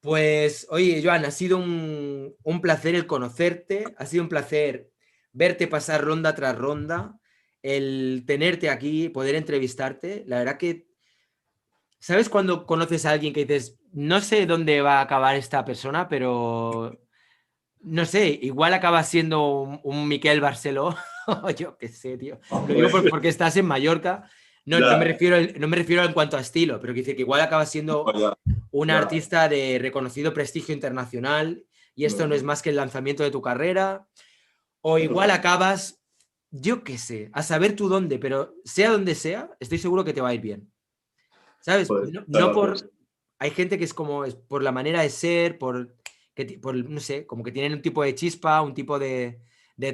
Pues, oye, Joan, ha sido un placer el conocerte, ha sido un placer verte pasar ronda tras ronda, el tenerte aquí, poder entrevistarte. La verdad que, ¿sabes cuando conoces a alguien que dices, no sé dónde va a acabar esta persona, pero no sé, igual acaba siendo un Miquel Barceló, yo qué sé, tío. Lo digo porque estás en Mallorca. No me refiero en cuanto a estilo, pero que igual acaba siendo un artista de reconocido prestigio internacional y esto no es más que el lanzamiento de tu carrera. O igual acabas, yo qué sé, a saber tú dónde, pero sea donde sea, estoy seguro que te va a ir bien. ¿Sabes? No por... Hay gente que es como por la manera de ser, por no sé, como que tienen un tipo de chispa, un tipo de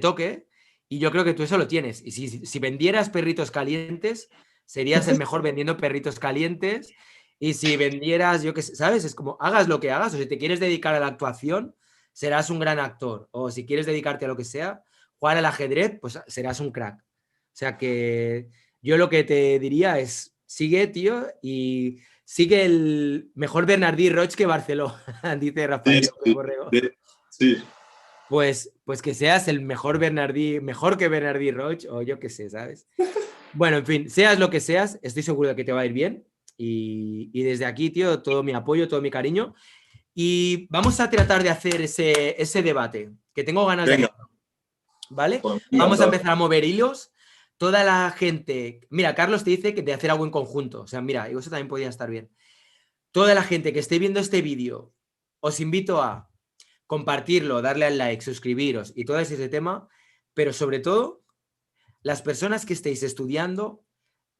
toque, y yo creo que tú eso lo tienes. Y si vendieras perritos calientes, serías el mejor vendiendo perritos calientes. Y si vendieras, yo qué sé, ¿sabes? Es como, hagas lo que hagas, o si te quieres dedicar a la actuación, serás un gran actor. O si quieres dedicarte a lo que sea, jugar al ajedrez, pues serás un crack. O sea que yo lo que te diría es, sigue, tío, y sigue el mejor Bernardí Roig que Barceló, dice Rafael Sí, Borrego. sí. Pues que seas el mejor Bernardí, mejor que Bernardí Roig, o yo qué sé, ¿sabes? Bueno, en fin, seas lo que seas, estoy seguro de que te va a ir bien. Y desde aquí, tío, todo mi apoyo, todo mi cariño. Y vamos a tratar de hacer ese debate, que tengo ganas de Venga. hacerlo, ¿vale? Pues, Vamos a encantado. empezar a mover hilos. Toda la gente... Mira, Carlos te dice que de hacer algo en conjunto. O sea, mira, y eso también podría estar bien. Toda la gente que esté viendo este vídeo, os invito a compartirlo, darle al like, suscribiros y todo ese tema, pero sobre todo, las personas que estéis estudiando,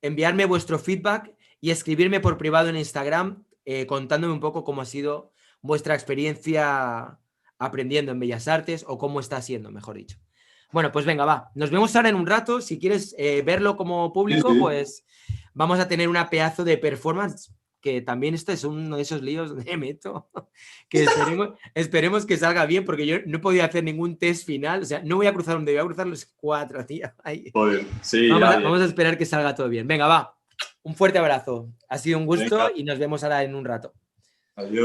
enviarme vuestro feedback y escribirme por privado en Instagram contándome un poco cómo ha sido vuestra experiencia aprendiendo en Bellas Artes o cómo está siendo, mejor dicho. Bueno, pues venga, va. Nos vemos ahora en un rato. Si quieres verlo como público, Sí. pues vamos a tener una pedazo de performance, que también este es uno de esos líos donde me meto, que esperemos que salga bien, porque yo no he podido hacer ningún test final. O sea, no voy a cruzar un dedo, voy a cruzar los 4, tío. Ahí. Joder, sí, Vamos a esperar que salga todo bien. Venga, va. Un fuerte abrazo. Ha sido un gusto Venga. y nos vemos ahora en un rato. Adiós.